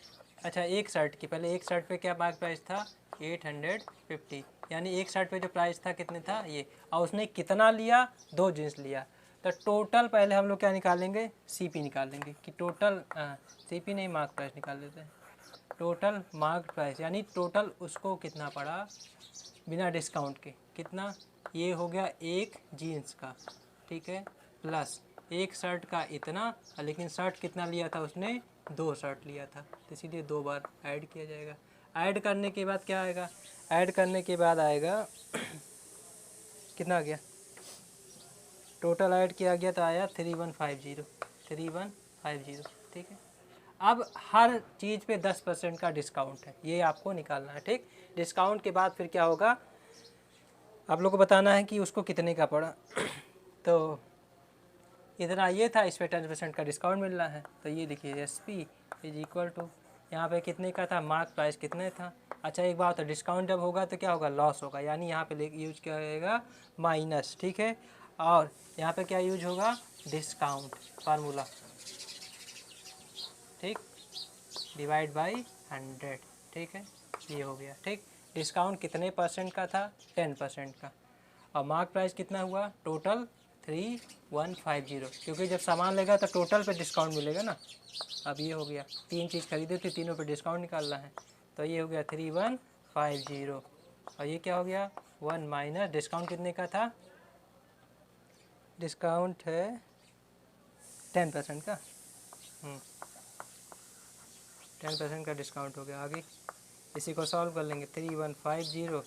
[SPEAKER 1] अच्छा एक शर्ट की, पहले एक शर्ट पे क्या मार्क प्राइस था 850, यानी एक शर्ट पे जो प्राइस था कितने था ये, और उसने कितना लिया, 2 जीन्स लिया। तो टोटल पहले हम लोग क्या निकालेंगे, CP निकालेंगे कि टोटल CP नहीं मार्क प्राइस निकाल लेते हैं, टोटल मार्क प्राइस, यानी टोटल उसको कितना पड़ा बिना डिस्काउंट के, कितना, ये हो गया एक जीन्स का, ठीक है, प्लस एक शर्ट का इतना, लेकिन शर्ट कितना लिया था उसने 2 शर्ट लिया था, तो इसीलिए 2 बार ऐड किया जाएगा। ऐड करने के बाद क्या आएगा, ऐड करने के बाद आएगा कितना आ गया, टोटल ऐड किया गया तो आया 3150, ठीक है। अब हर चीज़ पे 10% का डिस्काउंट है, ये आपको निकालना है, ठीक। डिस्काउंट के बाद फिर क्या होगा, आप लोग को बताना है कि उसको कितने का पड़ा तो इतना ये था, इस पर 10% का डिस्काउंट मिल रहा है, तो ये लिखिए SP इज इक्वल टू, यहाँ पे कितने का था, मार्क प्राइस कितने था। अच्छा एक बात है, डिस्काउंट जब होगा तो क्या होगा, लॉस होगा, यानी यहाँ पे यूज क्या होगा माइनस, ठीक है। और यहाँ पे क्या यूज होगा, डिस्काउंट फार्मूला, ठीक, डिवाइड बाई 100, ठीक है, ये हो गया, ठीक। डिस्काउंट कितने % का था, 10% का, और मार्क प्राइस कितना हुआ, टोटल 3150, क्योंकि जब सामान लेगा तो टोटल पे डिस्काउंट मिलेगा ना। अब ये हो गया, 3 चीज़ खरीदे थे, तीनों पे डिस्काउंट निकालना है, तो ये हो गया 3150, और ये क्या हो गया 1 माइनस डिस्काउंट कितने का था, डिस्काउंट है 10% का, 10% का डिस्काउंट हो गया। आगे इसी को सॉल्व कर लेंगे, 3150,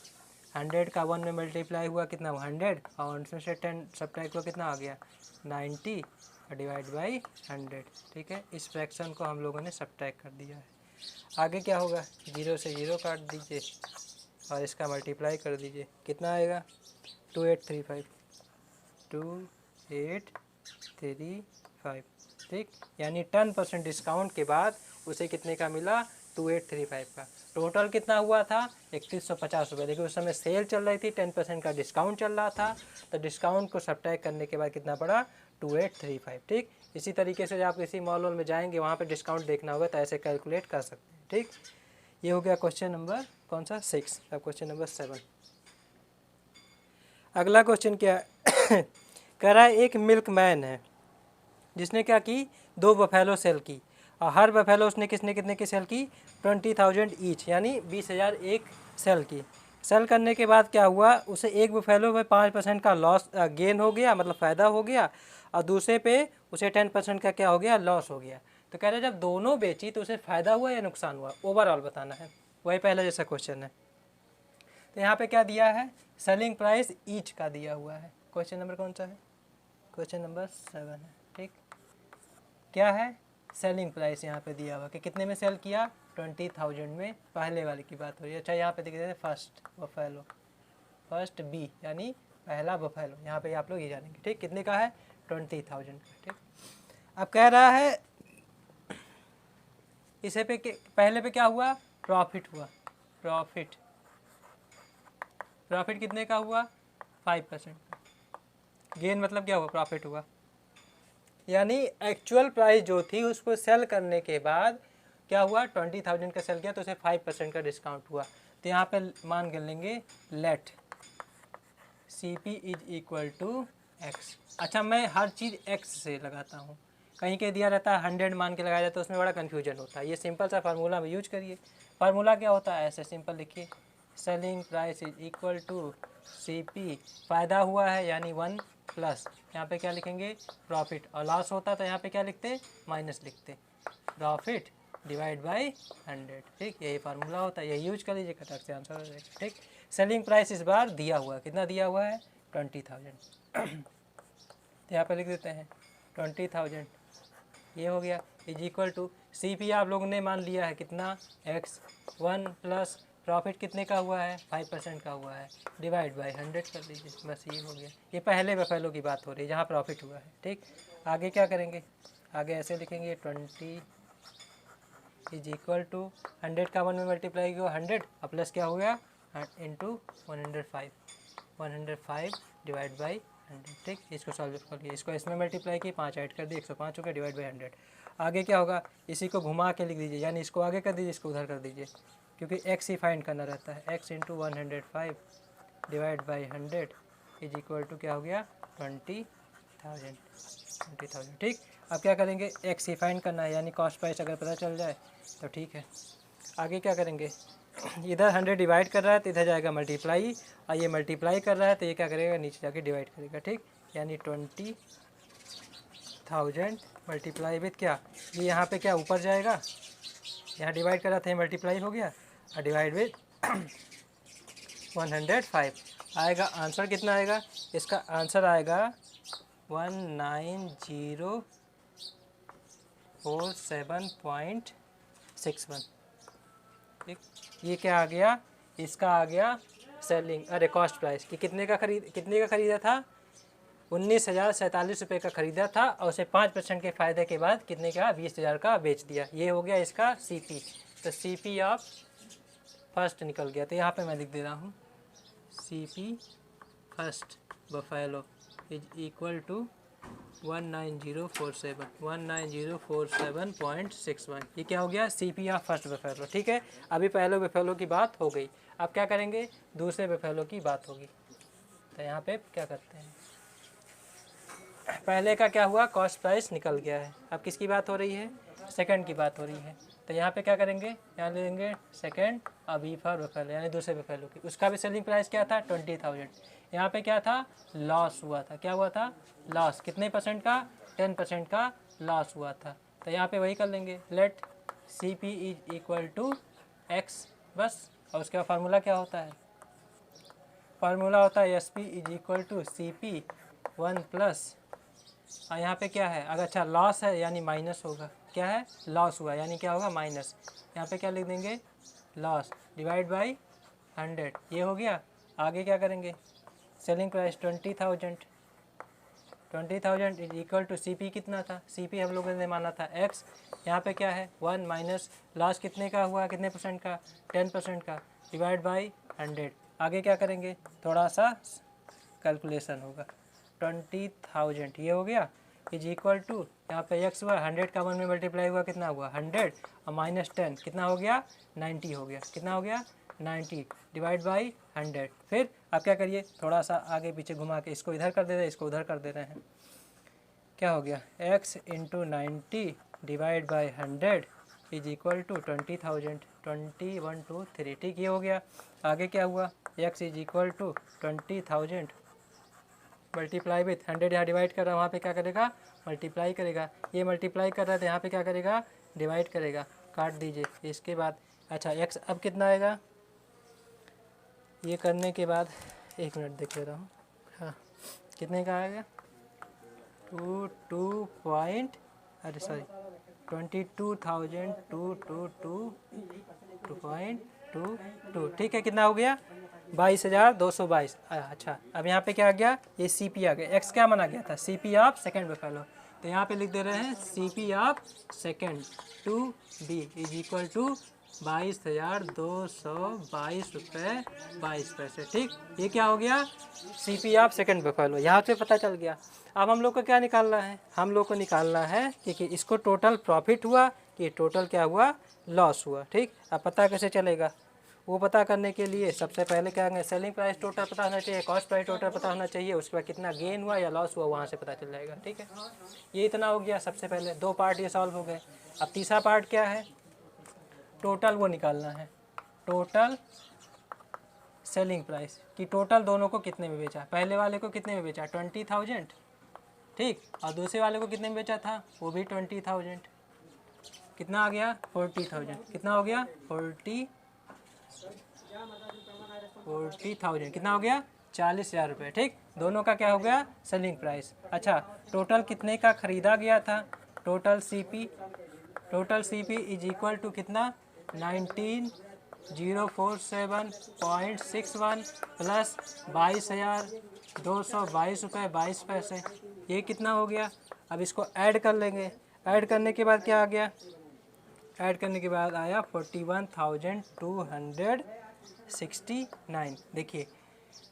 [SPEAKER 1] 100 का 1 में मल्टीप्लाई हुआ कितना 100, और उसमें से 10 सब्ट्रैक्ट हुआ कितना आ गया 90, डिवाइड बाई 100, ठीक है। इस फ्रैक्शन को हम लोगों ने सब्ट्रैक्ट कर दिया है। आगे क्या होगा, 0 से 0 काट दीजिए और इसका मल्टीप्लाई कर दीजिए, कितना आएगा 2835, 2835, ठीक, यानी 10% डिस्काउंट के बाद उसे कितने का मिला 2835 का। टोटल कितना हुआ था 3150 रुपये, लेकिन उस समय सेल चल रही थी, 10% का डिस्काउंट चल रहा था, तो डिस्काउंट को सब्ट्रैक्ट करने के बाद कितना पड़ा 2835, ठीक। इसी तरीके से आप किसी मॉल में जाएंगे, वहाँ पे डिस्काउंट देखना होगा तो ऐसे कैलकुलेट कर सकते हैं, ठीक। ये हो गया क्वेश्चन नंबर कौन सा 6। अब क्वेश्चन नंबर 7, अगला क्वेश्चन क्या कह रहा है, एक मिल्क मैन है जिसने क्या की 2 बफेलो सेल की, और हर बफेलो उसने कितने की सेल की 20,000 ईच, यानी 20,000 एक सेल की। सेल करने के बाद क्या हुआ, उसे एक बफेलो पे 5% का लॉस गेन हो गया, मतलब फ़ायदा हो गया, और दूसरे पे उसे 10% का क्या हो गया, लॉस हो गया। तो कह रहे जब दोनों बेची तो उसे फ़ायदा हुआ या नुकसान हुआ, ओवरऑल बताना है, वही पहला जैसा क्वेश्चन है। तो यहाँ पे क्या दिया है, सेलिंग प्राइस ईच का दिया हुआ है। क्वेश्चन नंबर कौन सा है, क्वेश्चन नंबर 7 है, ठीक। क्या है, सेलिंग प्राइस यहाँ पे दिया हुआ कि कितने में सेल किया 20,000 में, पहले वाले की बात हो रही है। अच्छा यहाँ पे देख रहे फर्स्ट बफेलो, फर्स्ट B यानी पहला बफेलो, यहाँ पे आप लोग ये जानेंगे, ठीक, कितने का है 20,000 का, ठीक। अब कह रहा है इसे पे पहले पे क्या हुआ, प्रॉफिट हुआ, प्रॉफिट कितने का हुआ 5%, गेन मतलब क्या हुआ, प्रॉफिट हुआ, यानी एक्चुअल प्राइस जो थी उसको सेल करने के बाद क्या हुआ 20,000 का सेल किया तो उसे 5% का डिस्काउंट हुआ। तो यहाँ पे मान कर लेंगे let CP is equal to X। अच्छा मैं हर चीज़ X से लगाता हूँ, कहीं के दिया रहता है 100 मान के लगाया जाता है, उसमें बड़ा कन्फ्यूजन होता है। ये सिंपल सा फार्मूला में यूज करिए। फार्मूला क्या होता है, ऐसे सिंपल लिखिए, selling price is equal to CP, फ़ायदा हुआ है यानी 1 प्लस यहाँ पे क्या लिखेंगे प्रॉफिट, और लॉस होता तो यहाँ पे क्या लिखते माइनस लिखते, प्रॉफिट डिवाइड बाई 100। ठीक, यही फार्मूला होता है, यही यूज कर लीजिए, कटक से आंसर हो जाएगा। ठीक, सेलिंग प्राइस इस बार दिया हुआ है, कितना दिया हुआ है 20,000। तो यहाँ पे लिख देते हैं 20,000, ये हो गया is equal to C P आप लोगों ने मान लिया है कितना x1 प्लस प्रॉफिट कितने का हुआ है 5% का हुआ है, डिवाइड बाई 100 कर लीजिए, बस ये हो गया। ये पहले बफेलो की बात हो रही है जहाँ प्रॉफिट हुआ है। ठीक, आगे क्या करेंगे, आगे ऐसे लिखेंगे 20 इज इक्वल टू 100 का 1 में मल्टीप्लाई किया 100 और प्लस क्या हो गया इंटू 105 डिवाइड बाई 100। ठीक, इसको सॉल्व करिए, इसको इसमें मल्टीप्लाई किए 5 ऐड कर दिए 105 हो गया डिवाइड बाई 100। आगे क्या होगा, इसी को घुमा के लिख दीजिए, यानी इसको आगे कर दीजिए, इसको उधर कर दीजिए, क्योंकि x ही फाइंड करना रहता है। x into 105 divide by 100 is equal to क्या हो गया 20,000। ठीक, अब क्या करेंगे x ही फाइंड करना है, यानी कॉस्ट प्राइस अगर पता चल जाए तो ठीक है। आगे क्या करेंगे, इधर 100 डिवाइड कर रहा है तो इधर जाएगा मल्टीप्लाई, और ये मल्टीप्लाई कर रहा है तो ये क्या करेगा नीचे जाके डिवाइड करेगा। ठीक, यानी 20,000 मल्टीप्लाई विथ क्या, ये यहाँ पे क्या ऊपर जाएगा, यहाँ डिवाइड कर रहा था ये मल्टीप्लाई हो गया, और डिवाइड विथ 105 आएगा। आंसर कितना आएगा, इसका आंसर आएगा 19047.61। ठीक, ये क्या आ गया, इसका आ गया सेलिंग अरे कॉस्ट प्राइस कि कितने का खरीदा था 19,047 रुपये का ख़रीदा था, और उसे 5% के फ़ायदे के बाद कितने का 20,000 का बेच दिया। ये हो गया इसका सीपी। तो सीपी ऑफ फर्स्ट निकल गया, तो यहाँ पे मैं लिख दे रहा हूँ CP first buffalo is equal to 19047.61। ये क्या हो गया सीपी ऑफ फर्स्ट बफेलो। ठीक है, अभी पहले बफेलो की बात हो गई, अब क्या करेंगे दूसरे बफेलो की बात होगी। तो यहाँ पे क्या करते हैं, पहले का क्या हुआ कॉस्ट प्राइस निकल गया है, अब किसकी बात हो रही है सेकंड की बात हो रही है। तो यहाँ पे क्या करेंगे, यहाँ ले लेंगे सेकंड अभी फॉर बफेलो यानी दूसरे बफेलो की, उसका भी सेलिंग प्राइस क्या था 20,000। यहाँ पे क्या था लॉस हुआ था, क्या हुआ था लॉस, कितने परसेंट का 10% का लॉस हुआ था। तो यहाँ पे वही कर लेंगे, let C P is equal to X बस, और उसका फार्मूला क्या होता है, फार्मूला होता है S P is equal to C P 1 plus, और यहाँ पे क्या है अगर अच्छा लॉस है यानी माइनस होगा, क्या है लॉस हुआ यानी क्या होगा माइनस, यहाँ पे क्या लिख देंगे लॉस डिवाइड बाई 100। ये हो गया, आगे क्या करेंगे selling price 20,000 is equal to C P कितना था, सी पी हम लोगों ने माना था x, यहाँ पे क्या है 1 माइनस लॉस कितने का हुआ कितने परसेंट का 10% का डिवाइड बाई 100। आगे क्या करेंगे थोड़ा सा कैलकुलेशन होगा 20,000 ये हो गया इज इक्वल टू यहाँ पे x हुआ 100 का 1 में मल्टीप्लाई हुआ कितना हुआ 100 और माइनस 10 कितना हो गया 90 हो गया, कितना हो गया 90 डिवाइड बाई 100। फिर आप क्या करिए थोड़ा सा आगे पीछे घुमा के इसको इधर कर दे रहे हैं इसको उधर कर दे रहे हैं, क्या हो गया x into 90 divide by 100 is equal to 20,000 21 2 3। ठीक, ये हो गया। आगे क्या हुआ x is equal to 20,000 multiply with 100, यहाँ डिवाइड कर रहा है वहाँ पे क्या करेगा मल्टीप्लाई करेगा, ये मल्टीप्लाई कर रहा है तो यहाँ पे क्या करेगा डिवाइड करेगा, काट दीजिए। इसके बाद अच्छा x अब कितना आएगा, ये करने के बाद एक मिनट देख ले रहा हूँ, हाँ कितने का आएगा 22,222.22। ठीक है, कितना हो गया 22,222। अच्छा अब यहाँ पे क्या आ गया ये सी पी आ गया, एक्स क्या माना गया था C P of second buffalo, तो यहाँ पे लिख दे रहे हैं C P of second to be is equal to 22,222 रुपये 22 पैसे। ठीक, ये क्या हो गया C P of second buffalo, यहाँ से पता चल गया। अब हम लोग को क्या निकालना है, हम लोग को निकालना है कि इसको टोटल प्रॉफिट हुआ कि टोटल क्या हुआ लॉस हुआ। ठीक, अब पता कैसे चलेगा, वो पता करने के लिए सबसे पहले क्या करेंगे सेलिंग प्राइस टोटल पता होना चाहिए, कॉस्ट प्राइस टोटल पता होना चाहिए, उसके बाद कितना गेन हुआ या लॉस हुआ वहाँ से पता चल जाएगा। ठीक है, ये इतना हो गया, सबसे पहले 2 पार्ट ये सॉल्व हो गए। अब तीसरा पार्ट क्या है टोटल वो निकालना है, टोटल सेलिंग प्राइस कि टोटल दोनों को कितने में बेचा। पहले वाले को कितने में बेचा 20,000, ठीक, और दूसरे वाले को कितने में बेचा था वो भी 20,000। कितना आ गया 40,000। कितना हो गया 40,000। कितना हो गया 40,000 रुपये। ठीक, दोनों का क्या हो गया सेलिंग प्राइस। अच्छा, टोटल कितने का ख़रीदा गया था, total CP is equal to कितना 19,047.61 प्लस 22,222 रुपये 22 पैसे। ये कितना हो गया। अब इसको ऐड कर लेंगे। ऐड करने के बाद क्या आ गया, ऐड करने के बाद आया 41,269। देखिए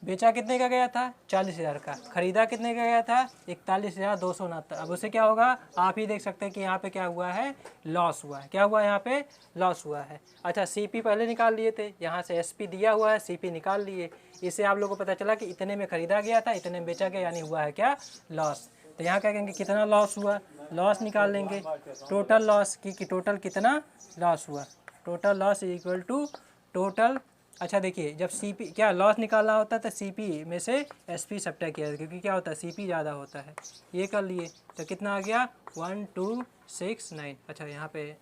[SPEAKER 1] बेचा कितने का गया था 40,000 का, ख़रीदा कितने का गया था 41,269। अब उसे क्या होगा, आप ही देख सकते हैं कि यहाँ पे क्या हुआ है लॉस हुआ है। क्या हुआ यहाँ पे लॉस हुआ है। अच्छा, सीपी पहले निकाल लिए थे, यहाँ से एसपी दिया हुआ है, सीपी निकाल लिए। इससे आप लोगों को पता चला कि इतने में ख़रीदा गया था, इतने में बेचा गया, यानी हुआ है क्या लॉस। तो यहाँ क्या कहेंगे कितना लॉस हुआ, लॉस निकाल लेंगे टोटल लॉस की टोटल कितना लॉस हुआ। Total loss is equal to total. अच्छा देखिए, जब सीपी क्या लॉस निकालना होता है तो सीपी में से एसपी सब्ट्रैक्ट किया, क्योंकि क्या होता है सीपी ज़्यादा होता है। ये कर लिए तो कितना आ गया 1269। अच्छा यहाँ पे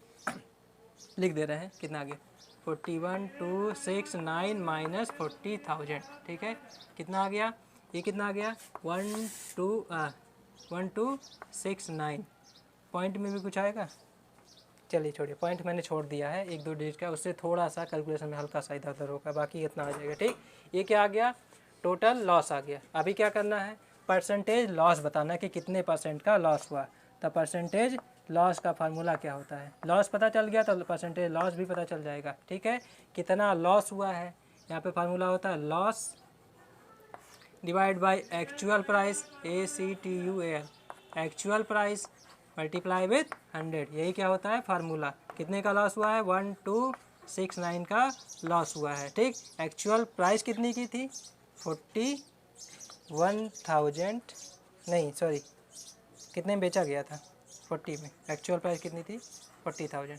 [SPEAKER 1] लिख दे रहे हैं कितना आ गया 41,269 माइनस 40,000। ठीक है, कितना आ गया, ये कितना आ गया 1269। पॉइंट में भी कुछ आएगा, चलिए छोड़िए, पॉइंट मैंने छोड़ दिया है 1-2 डिजिट का, उससे थोड़ा सा कैलकुलेशन में हल्का सा इधर उधर होगा, बाकी इतना आ जाएगा। ठीक, ये क्या आ गया टोटल लॉस आ गया। अभी क्या करना है परसेंटेज लॉस बताना है कि कितने परसेंट का लॉस हुआ। तो परसेंटेज लॉस का फार्मूला क्या होता है, लॉस पता चल गया तो परसेंटेज लॉस भी पता चल जाएगा। ठीक है, कितना लॉस हुआ है, यहाँ पे फार्मूला होता है loss divide by actual price ACTUAL, actual price multiply with 100। यही क्या होता है फार्मूला। कितने का लॉस हुआ है 1269 का लॉस हुआ है। ठीक, एक्चुअल प्राइस कितनी की थी 41,000, नहीं सॉरी कितने में बेचा गया था 40 में, एक्चुअल प्राइस कितनी थी 40,000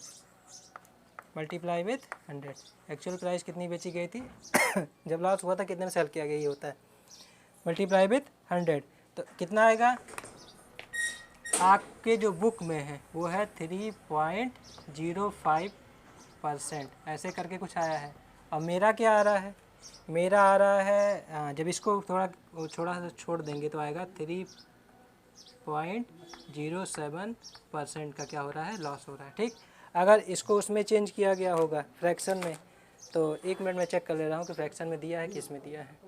[SPEAKER 1] मल्टीप्लाई विथ 100। एक्चुअल प्राइस कितनी बेची गई थी जब लॉस हुआ था कितने में सेल किया गया, ये होता है मल्टीप्लाई विथ 100। तो कितना आएगा आपके जो बुक में है वो है 3.05%, ऐसे करके कुछ आया है। और मेरा क्या आ रहा है, मेरा आ रहा है जब इसको थोड़ा सा छोड़ देंगे तो आएगा 3.07% का क्या हो रहा है लॉस हो रहा है। ठीक, अगर इसको उसमें चेंज किया गया होगा फ्रैक्शन में, तो 1 मिनट में चेक कर ले रहा हूँ कि फ्रैक्शन में दिया है कि इसमें दिया है।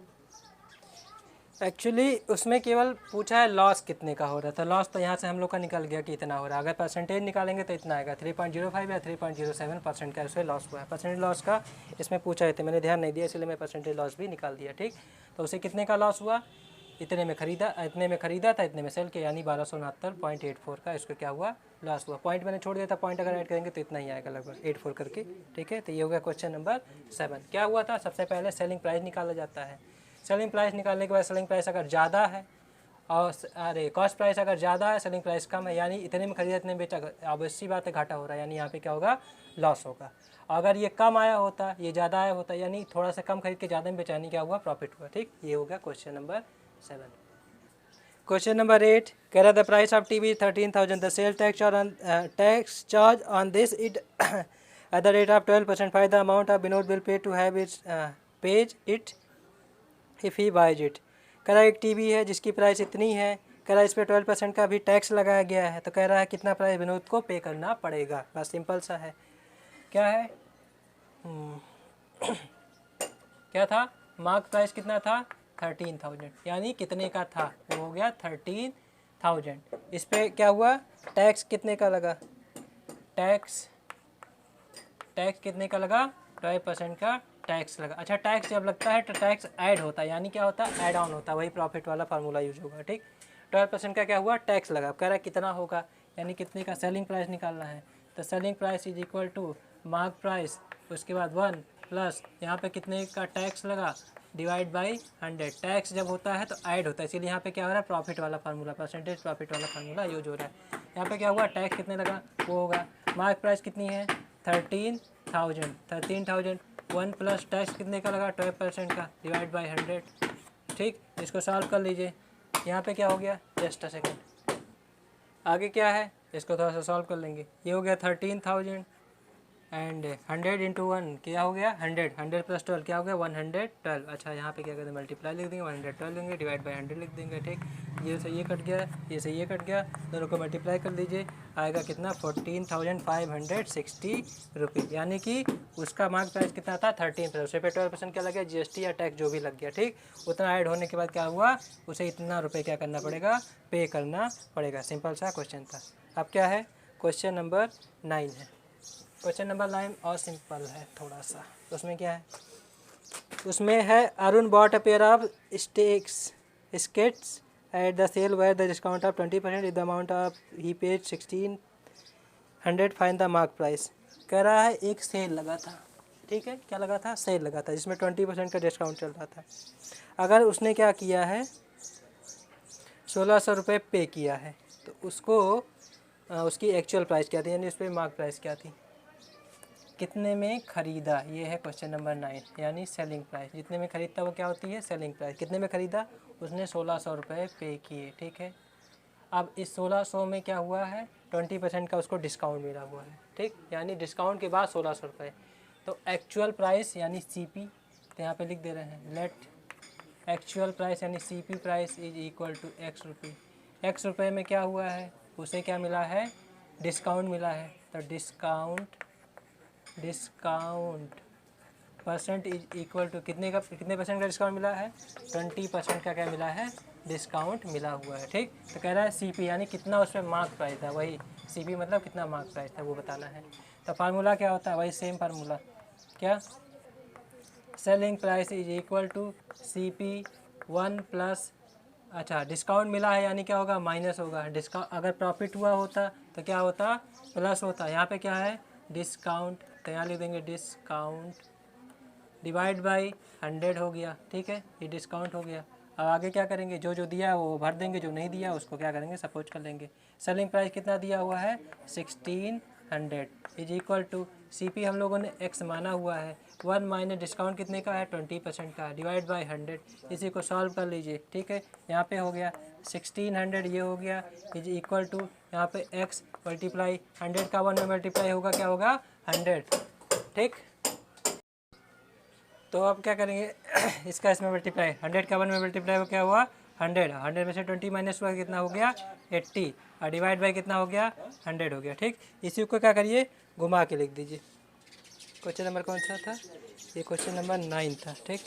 [SPEAKER 1] एक्चुअली उसमें केवल पूछा है लॉस कितने का हो रहा था, लॉस तो यहाँ से हम लोग का निकल गया कि इतना हो रहा है। अगर परसेंटेज निकालेंगे तो इतना आएगा 3.05 या 3.07% का उसमें लॉस हुआ है। परसेंटेज लॉस का इसमें पूछा है, मैंने ध्यान नहीं दिया इसलिए मैं परसेंटेज लॉस भी निकाल दिया। ठीक, तो उसे कितने का लॉस हुआ, इतने में ख़रीदा था, इतने में सेल किया, यानी 1269.84 का इसको क्या हुआ लॉस हुआ। पॉइंट मैंने छोड़ दिया था, पॉइंट अगर ऐड करेंगे तो इतना ही आएगा लगभग 84 करके। ठीक है, तो ये हो गया क्वेश्चन नंबर 7। क्या हुआ था, सबसे पहले सेलिंग प्राइस निकाला जाता है। सेलिंग प्राइस निकालने के बाद सेलिंग प्राइस अगर ज़्यादा है और कॉस्ट प्राइस अगर ज़्यादा है सेलिंग प्राइस कम है, यानी इतने में खरीदा इतने में बेचा, ऑब्वियसली बात है घाटा हो रहा है, यानी यहाँ पे क्या होगा लॉस होगा। अगर ये कम आया होता, ये ज़्यादा आया होता, यानी थोड़ा सा कम खरीद के ज़्यादा में बेचा, यानी क्या हुआ प्रॉफिट हुआ। ठीक, ये हो गया क्वेश्चन नंबर 7। क्वेश्चन नंबर 8, कह रहा the price of TV 13,000, the sale tax charge on this it at the rate of 12%, find the amount of Vinod will pay to have its page it if he buys it. कह रहा है एक TV है जिसकी price इतनी है, कह रहा है इस पर 12% का भी टैक्स लगाया गया है, तो कह रहा है कितना प्राइस विनोद को पे करना पड़ेगा। बस सिंपल सा है, क्या है क्या था मार्क प्राइस कितना था 13,000, यानी कितने का था वो हो गया 13,000। इस पर क्या हुआ टैक्स कितने का लगा, टैक्स कितने का लगा 12% का टैक्स लगा। अच्छा, टैक्स जब लगता है तो टैक्स ऐड होता है, यानी क्या होता है ऐड ऑन होता है, वही प्रॉफिट वाला फार्मूला यूज होगा। ठीक, 12% का क्या हुआ टैक्स लगा। अब कह रहा है कितना होगा, यानी कितने का सेलिंग प्राइस निकालना है, तो selling price is equal to mark price, उसके बाद 1 प्लस यहाँ पे कितने का टैक्स लगा डिवाइड बाई 100। टैक्स जब होता है तो ऐड होता है, इसीलिए यहाँ पे क्या हो रहा है प्रॉफिट वाला फार्मूला, परसेंटेज प्रॉफिट वाला फार्मूला यूज हो रहा है। यहाँ पे क्या हुआ टैक्स कितने लगा वो होगा, मार्क प्राइस कितनी है 13,000 1 प्लस टैक्स कितने का लगा 12% का डिवाइड बाई 100। ठीक, इसको सॉल्व कर लीजिए। यहाँ पे क्या हो गया, जस्ट अ सेकेंड, आगे क्या है इसको थोड़ा सा सॉल्व कर लेंगे। ये हो गया 13,000 एंड 100 इंटू 1 क्या हो गया 100, 100 प्लस 12 क्या हो गया 112। अच्छा यहाँ पे क्या करते हैं मल्टीप्लाई लिख देंगे, 112 लेंगे डिवाइड बाई 100 लिख देंगे। ठीक, ये से ये कट गया, ये से ये कट गया, दोनों को मल्टीप्लाई कर लीजिए, आएगा कितना 14,560 रुपये, यानी कि उसका मार्क प्राइस कितना था 13%। उसे पे 12% क्या लग गया, GST या टैक्स जो भी लग गया। ठीक, उतना ऐड होने के बाद क्या हुआ, उसे इतना रुपये क्या करना पड़ेगा, पे करना पड़ेगा। सिंपल सा क्वेश्चन था। अब क्या है, क्वेश्चन नंबर 9 है। क्वेश्चन नंबर 9 और सिंपल है थोड़ा सा। उसमें क्या है, उसमें है Arun bought a pair of skates at the sale where the discount of 20% is the amount of he paid 1600, find the mark price. कह रहा है एक सेल लगा था, ठीक है, क्या लगा था, सेल लगा था, जिसमें 20% का डिस्काउंट चल रहा था। अगर उसने क्या किया है 1600 रुपये पे किया है, तो उसको उसकी एक्चुअल प्राइस क्या थी, यानी उस पर मार्क प्राइस क्या थी, कितने में ख़रीदा, ये है क्वेश्चन नंबर 9, यानी सेलिंग प्राइस। जितने में ख़रीदता वो क्या होती है, सेलिंग प्राइस। कितने में ख़रीदा, उसने 1600 रुपये पे किए। ठीक है, अब इस 1600 में क्या हुआ है 20% का उसको डिस्काउंट मिला हुआ है। ठीक, यानी डिस्काउंट के बाद 1600 रुपये, तो एक्चुअल प्राइस यानी CP, तो यहाँ पे लिख दे रहे हैं लेट एक्चुअल प्राइस यानी CP price is equal to X रुपये। X रुपये में क्या हुआ है, उसे क्या मिला है, डिस्काउंट मिला है, तो discount percent is equal to कितने परसेंट का डिस्काउंट मिला है, 20% का क्या मिला है, डिस्काउंट मिला हुआ है। ठीक, तो कह रहा है CP यानी कितना उस पर मार्क प्राइस था, वही CP मतलब कितना मार्क प्राइस था वो बताना है। तो फार्मूला क्या होता है, वही सेम फार्मूला, क्या, selling price is equal to CP 1 plus, अच्छा डिस्काउंट मिला है यानी क्या होगा, माइनस होगा। डिस्काउंट अगर प्रॉफिट हुआ होता तो क्या होता, प्लस होता। यहाँ पे क्या है डिस्काउंट, तो यहाँ लिख देंगे डिस्काउंट डिवाइड बाई 100 हो गया। ठीक है, ये डिस्काउंट हो गया। अब आगे क्या करेंगे, जो जो दिया है वो भर देंगे, जो नहीं दिया उसको क्या करेंगे, सपोज कर लेंगे। सेलिंग प्राइस कितना दिया हुआ है 1600 इज इक्वल टू CP हम लोगों ने X माना हुआ है, 1 माइनस डिस्काउंट कितने का है 20% का, डिवाइड बाई 100। इसी को सॉल्व कर लीजिए। ठीक है, यहाँ पे हो गया 1600, ये हो गया इज इक्वल टू यहाँ पे X मल्टीप्लाई 100 का 1 में मल्टीप्लाई होगा, क्या होगा 100। ठीक, तो अब क्या करेंगे इसका इसमें मल्टीप्लाई, 100 का 1 में मल्टीप्लाई हो क्या हुआ 100, 100 में से 20 माइनस हुआ कितना हो गया 80, और डिवाइड बाई कितना हो गया 100 हो गया। ठीक, इसी को क्या करिए घुमा के लिख दीजिए। क्वेश्चन नंबर कौन सा था, ये क्वेश्चन नंबर 9 था। ठीक,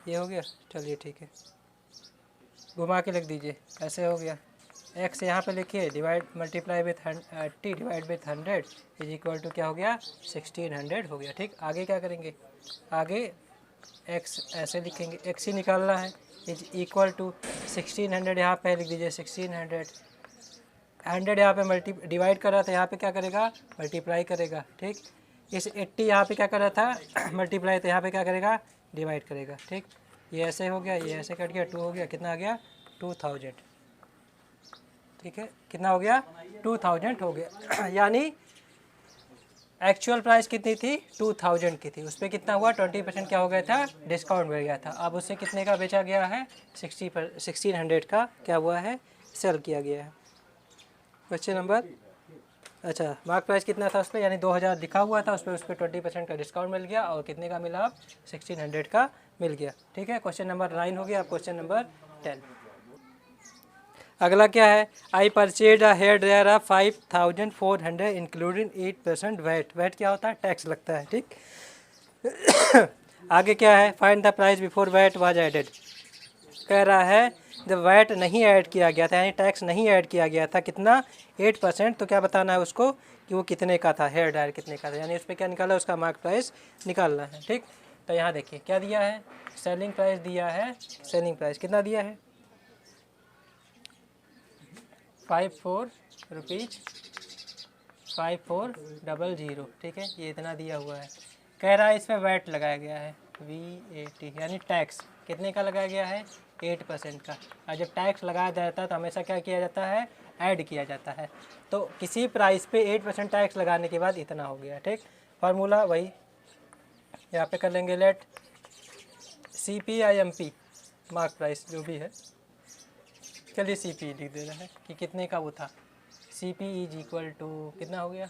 [SPEAKER 1] ये हो गया, चलिए ठीक है, घुमा के लिख दीजिए। ऐसे हो गया, X यहाँ पे लिखिए divide multiply with 80 divide with 100 is equal to क्या हो गया 1600 हो गया। ठीक, आगे क्या करेंगे, आगे X ऐसे लिखेंगे, X ही निकालना है, इज इक्वल टू 1600 यहाँ पे लिख दीजिए 1600, 100 यहाँ पे डिवाइड कर रहा था, यहाँ पे क्या करेगा मल्टीप्लाई करेगा। ठीक, इस 80 यहाँ पे क्या कर रहा था मल्टीप्लाई, तो यहाँ पे क्या करेगा डिवाइड करेगा। ठीक, ये ऐसे हो गया, ये ऐसे कट गया, 2 हो गया, कितना आ गया 2000। ठीक है, कितना हो गया 2000 हो गया यानी एक्चुअल प्राइस कितनी थी 2000 की थी, उस पर कितना हुआ 20% क्या हो गया था, डिस्काउंट मिल गया था। अब उससे कितने का बेचा गया है 1600 का क्या हुआ है, सेल किया गया है। क्वेश्चन नंबर, अच्छा मार्क प्राइस कितना था उस पर, यानी 2000 लिखा हुआ था, उस पर 20% का डिस्काउंट मिल गया, और कितने का मिला अब 1600 का मिल गया। ठीक है, क्वेश्चन नंबर 9 हो गया। अब क्वेश्चन नंबर 10, अगला क्या है, I purchase a hair dryer of 5400 including 8% VAT. VAT क्या होता है, टैक्स लगता है। ठीक आगे क्या है, find the price before VAT was added. कह रहा है जब वैट नहीं ऐड किया गया था, यानी टैक्स नहीं ऐड किया गया था, कितना 8%, तो क्या बताना है उसको कि वो कितने का था, हेयर ड्रायर कितने का था, यानी उस पर क्या निकाला, उसका मार्क प्राइस निकालना है। ठीक, तो यहाँ देखिए क्या दिया है, सेलिंग प्राइस दिया है, सेलिंग प्राइस कितना दिया है 54 रुपीज़ 5400। ठीक है, ये इतना दिया हुआ है। कह रहा है इसमें वैट लगाया गया है VAT, यानी टैक्स कितने का लगाया गया है 8% का। और जब टैक्स लगाया जाता है तो हमेशा क्या किया जाता है, ऐड किया जाता है। तो किसी प्राइस पे 8% टैक्स लगाने के बाद इतना हो गया। ठीक, फार्मूला वही यहाँ पे कर लेंगे लेट CPIMP मार्क प्राइस जो भी है, चलिए CP लिख दे रहे हैं कि कितने का वो था। CP इज इक्वल टू कितना हो गया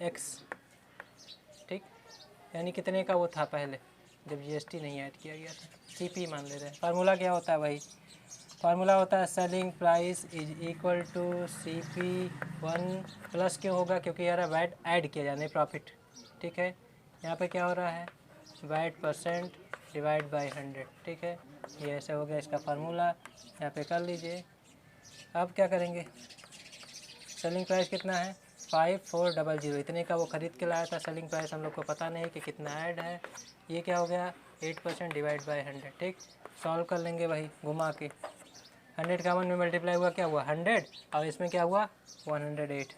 [SPEAKER 1] X, ठीक, यानी कितने का वो था पहले जब GST नहीं ऐड किया गया था। CP मान ले रहे हैं। फार्मूला क्या होता है, वही फार्मूला होता है selling price is equal to CP1 plus क्यों होगा, क्योंकि यार वैट ऐड किया जाने प्रॉफिट, ठीक है। यहाँ पे क्या हो रहा है, वैट परसेंट डिवाइड बाय 100, ठीक है। ये ऐसे हो गया इसका फार्मूला, यहाँ पे कर लीजिए। अब क्या करेंगे, सेलिंग प्राइस कितना है 5400, इतने का वो ख़रीद के लाया था। सेलिंग प्राइस हम लोग को पता नहीं कि कितना ऐड है। ये क्या हो गया 8% डिवाइड बाय 100, ठीक। सॉल्व कर लेंगे वही घुमा के। 100 का 1 में मल्टीप्लाई हुआ, क्या हुआ 100, और इसमें क्या हुआ 108।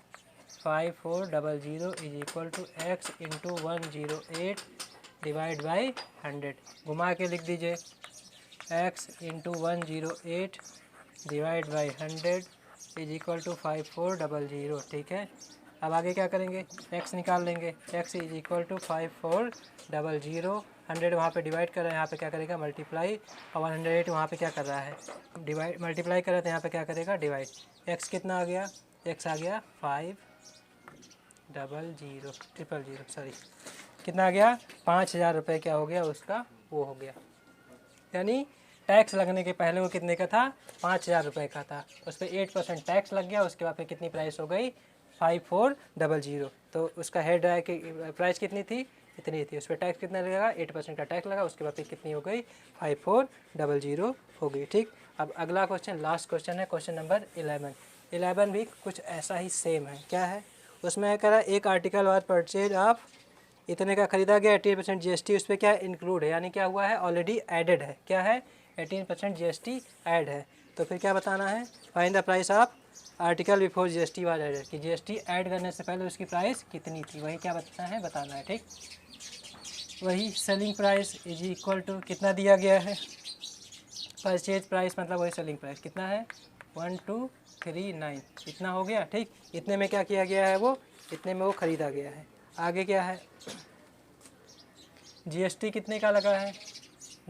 [SPEAKER 1] 5400 is equal to X into 108 divide by 100। घुमा के लिख दीजिए X into 108 divide by 100 is equal to 5400, ठीक है। अब आगे क्या करेंगे, X निकाल लेंगे। X इज इक्वल टू 5400, 100 वहाँ पे डिवाइड कर रहे हैं, यहाँ पे क्या करेगा मल्टीप्लाई, और 108 वहाँ पे क्या कर रहा है डिवाइड, मल्टीप्लाई कर रहे थे, यहाँ पे क्या करेगा डिवाइड। X कितना आ गया, X आ गया 5000, सॉरी कितना आ गया 5000 रुपये, क्या हो गया उसका वो हो गया, यानी टैक्स लगने के पहले वो कितने का था 5000 रुपये का था, उस पर 8% टैक्स लग गया। उसके बाद फिर कितनी प्राइस हो गई 5400, तो उसका हेड है कि प्राइस कितनी थी, इतनी थी, उस पर टैक्स कितना लगेगा 8% का टैक्स लगा। उसके बाद फिर कितनी हो गई 5400 हो गई, ठीक। अब अगला क्वेश्चन, लास्ट क्वेश्चन है क्वेश्चन नंबर 11 भी कुछ ऐसा ही सेम है। क्या है उसमें कह रहा है एक आर्टिकल और परचेज आप इतने का ख़रीदा गया, 18% GST उस पर क्या इंक्लूड है, यानी क्या हुआ है ऑलरेडी एडेड है, क्या है 18% GST ऐड है। तो फिर क्या बताना है, find the price of article before GST was added, कि GST ऐड करने से पहले उसकी प्राइस कितनी थी, वही क्या बताना है, ठीक। वही selling price is equal to कितना दिया गया है, परचेज प्राइस मतलब वही सेलिंग प्राइस कितना है 1239, इतना हो गया, ठीक। इतने में क्या किया गया है, वो इतने में वो ख़रीदा गया है। आगे क्या है, GST कितने का लगा है,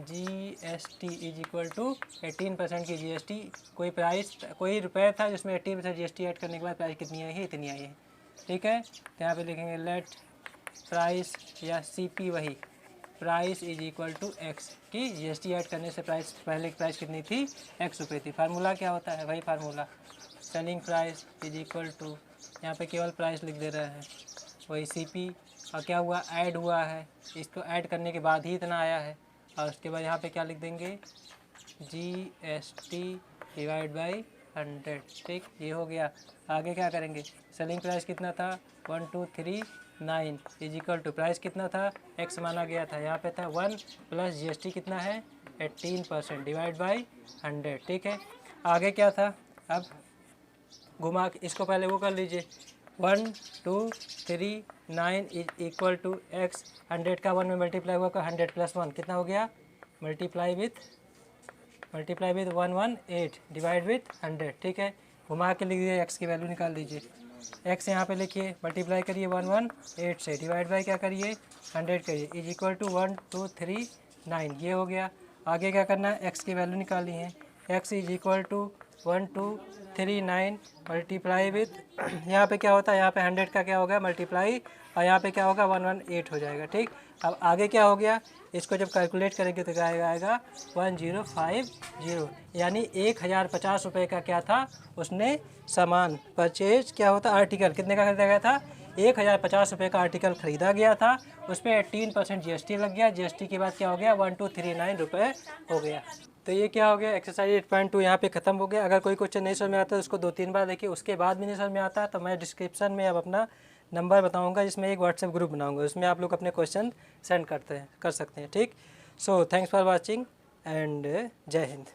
[SPEAKER 1] GST इज इक्वल टू 18% की GST, कोई प्राइस कोई रुपये था जिसमें 18% GST ऐड करने के बाद प्राइस कितनी आई है, इतनी आई है, ठीक है। तो यहाँ पे लिखेंगे लेट प्राइस या CP, वही price is equal to X, की GST ऐड करने से प्राइस पहले की प्राइस कितनी थी X रुपये थी। फार्मूला क्या होता है, वही formula selling price is equal to, यहाँ पे केवल प्राइस लिख दे रहे हैं, वही CP, और क्या हुआ ऐड हुआ है, इसको ऐड करने के बाद ही इतना आया है। और उसके बाद यहाँ पे क्या लिख देंगे GST डिवाइड बाई 100, ठीक, ये हो गया। आगे क्या करेंगे, सेलिंग प्राइस कितना था 1239 इज इक्वल टू प्राइस कितना था X माना गया था, यहाँ पे था 1 प्लस GST कितना है 18% डिवाइड बाई 100, ठीक है। आगे क्या था, अब घुमा के इसको पहले वो कर लीजिए 1239 इज इक्वल टू X, 100 का 1 में मल्टीप्लाई हुआ का 100 प्लस 1 कितना हो गया, मल्टीप्लाई विथ 118 डिवाइड विथ 100, ठीक है। घुमा के लिख दीजिए, X की वैल्यू निकाल दीजिए। X यहाँ पे लिखिए, मल्टीप्लाई करिए 118 से, डिवाइड बाई क्या करिए 100 करिए, इज इक्वल टू 1239, ये हो गया। आगे क्या करना है, X की वैल्यू निकालनी है। X is equal to 1239 multiply with यहाँ पे क्या होता है, यहाँ पे 100 का क्या होगा मल्टीप्लाई, और यहाँ पे क्या होगा 118 हो जाएगा, ठीक। अब आगे क्या हो गया, इसको जब कैलकुलेट करेंगे तो क्या आएगा 1050, यानी 1050 रुपये का क्या था उसने सामान परचेज, क्या होता आर्टिकल कितने का खरीदा गया था 1050 रुपये का आर्टिकल ख़रीदा गया था, उस पर 18% GST लग गया। GST के बाद क्या हो गया 1239 रुपये हो गया। तो ये क्या हो गया एक्सरसाइज 8.2 यहाँ पे ख़त्म हो गया। अगर कोई क्वेश्चन नहीं समझ में आता है उसको 2-3 बार देखिए, उसके बाद भी नहीं समझ में आता है तो मैं डिस्क्रिप्शन में अब अपना नंबर बताऊंगा, जिसमें एक व्हाट्सएप ग्रुप बनाऊंगा, उसमें आप लोग अपने क्वेश्चन सेंड कर सकते हैं, ठीक। So thanks for watching and जय हिंद।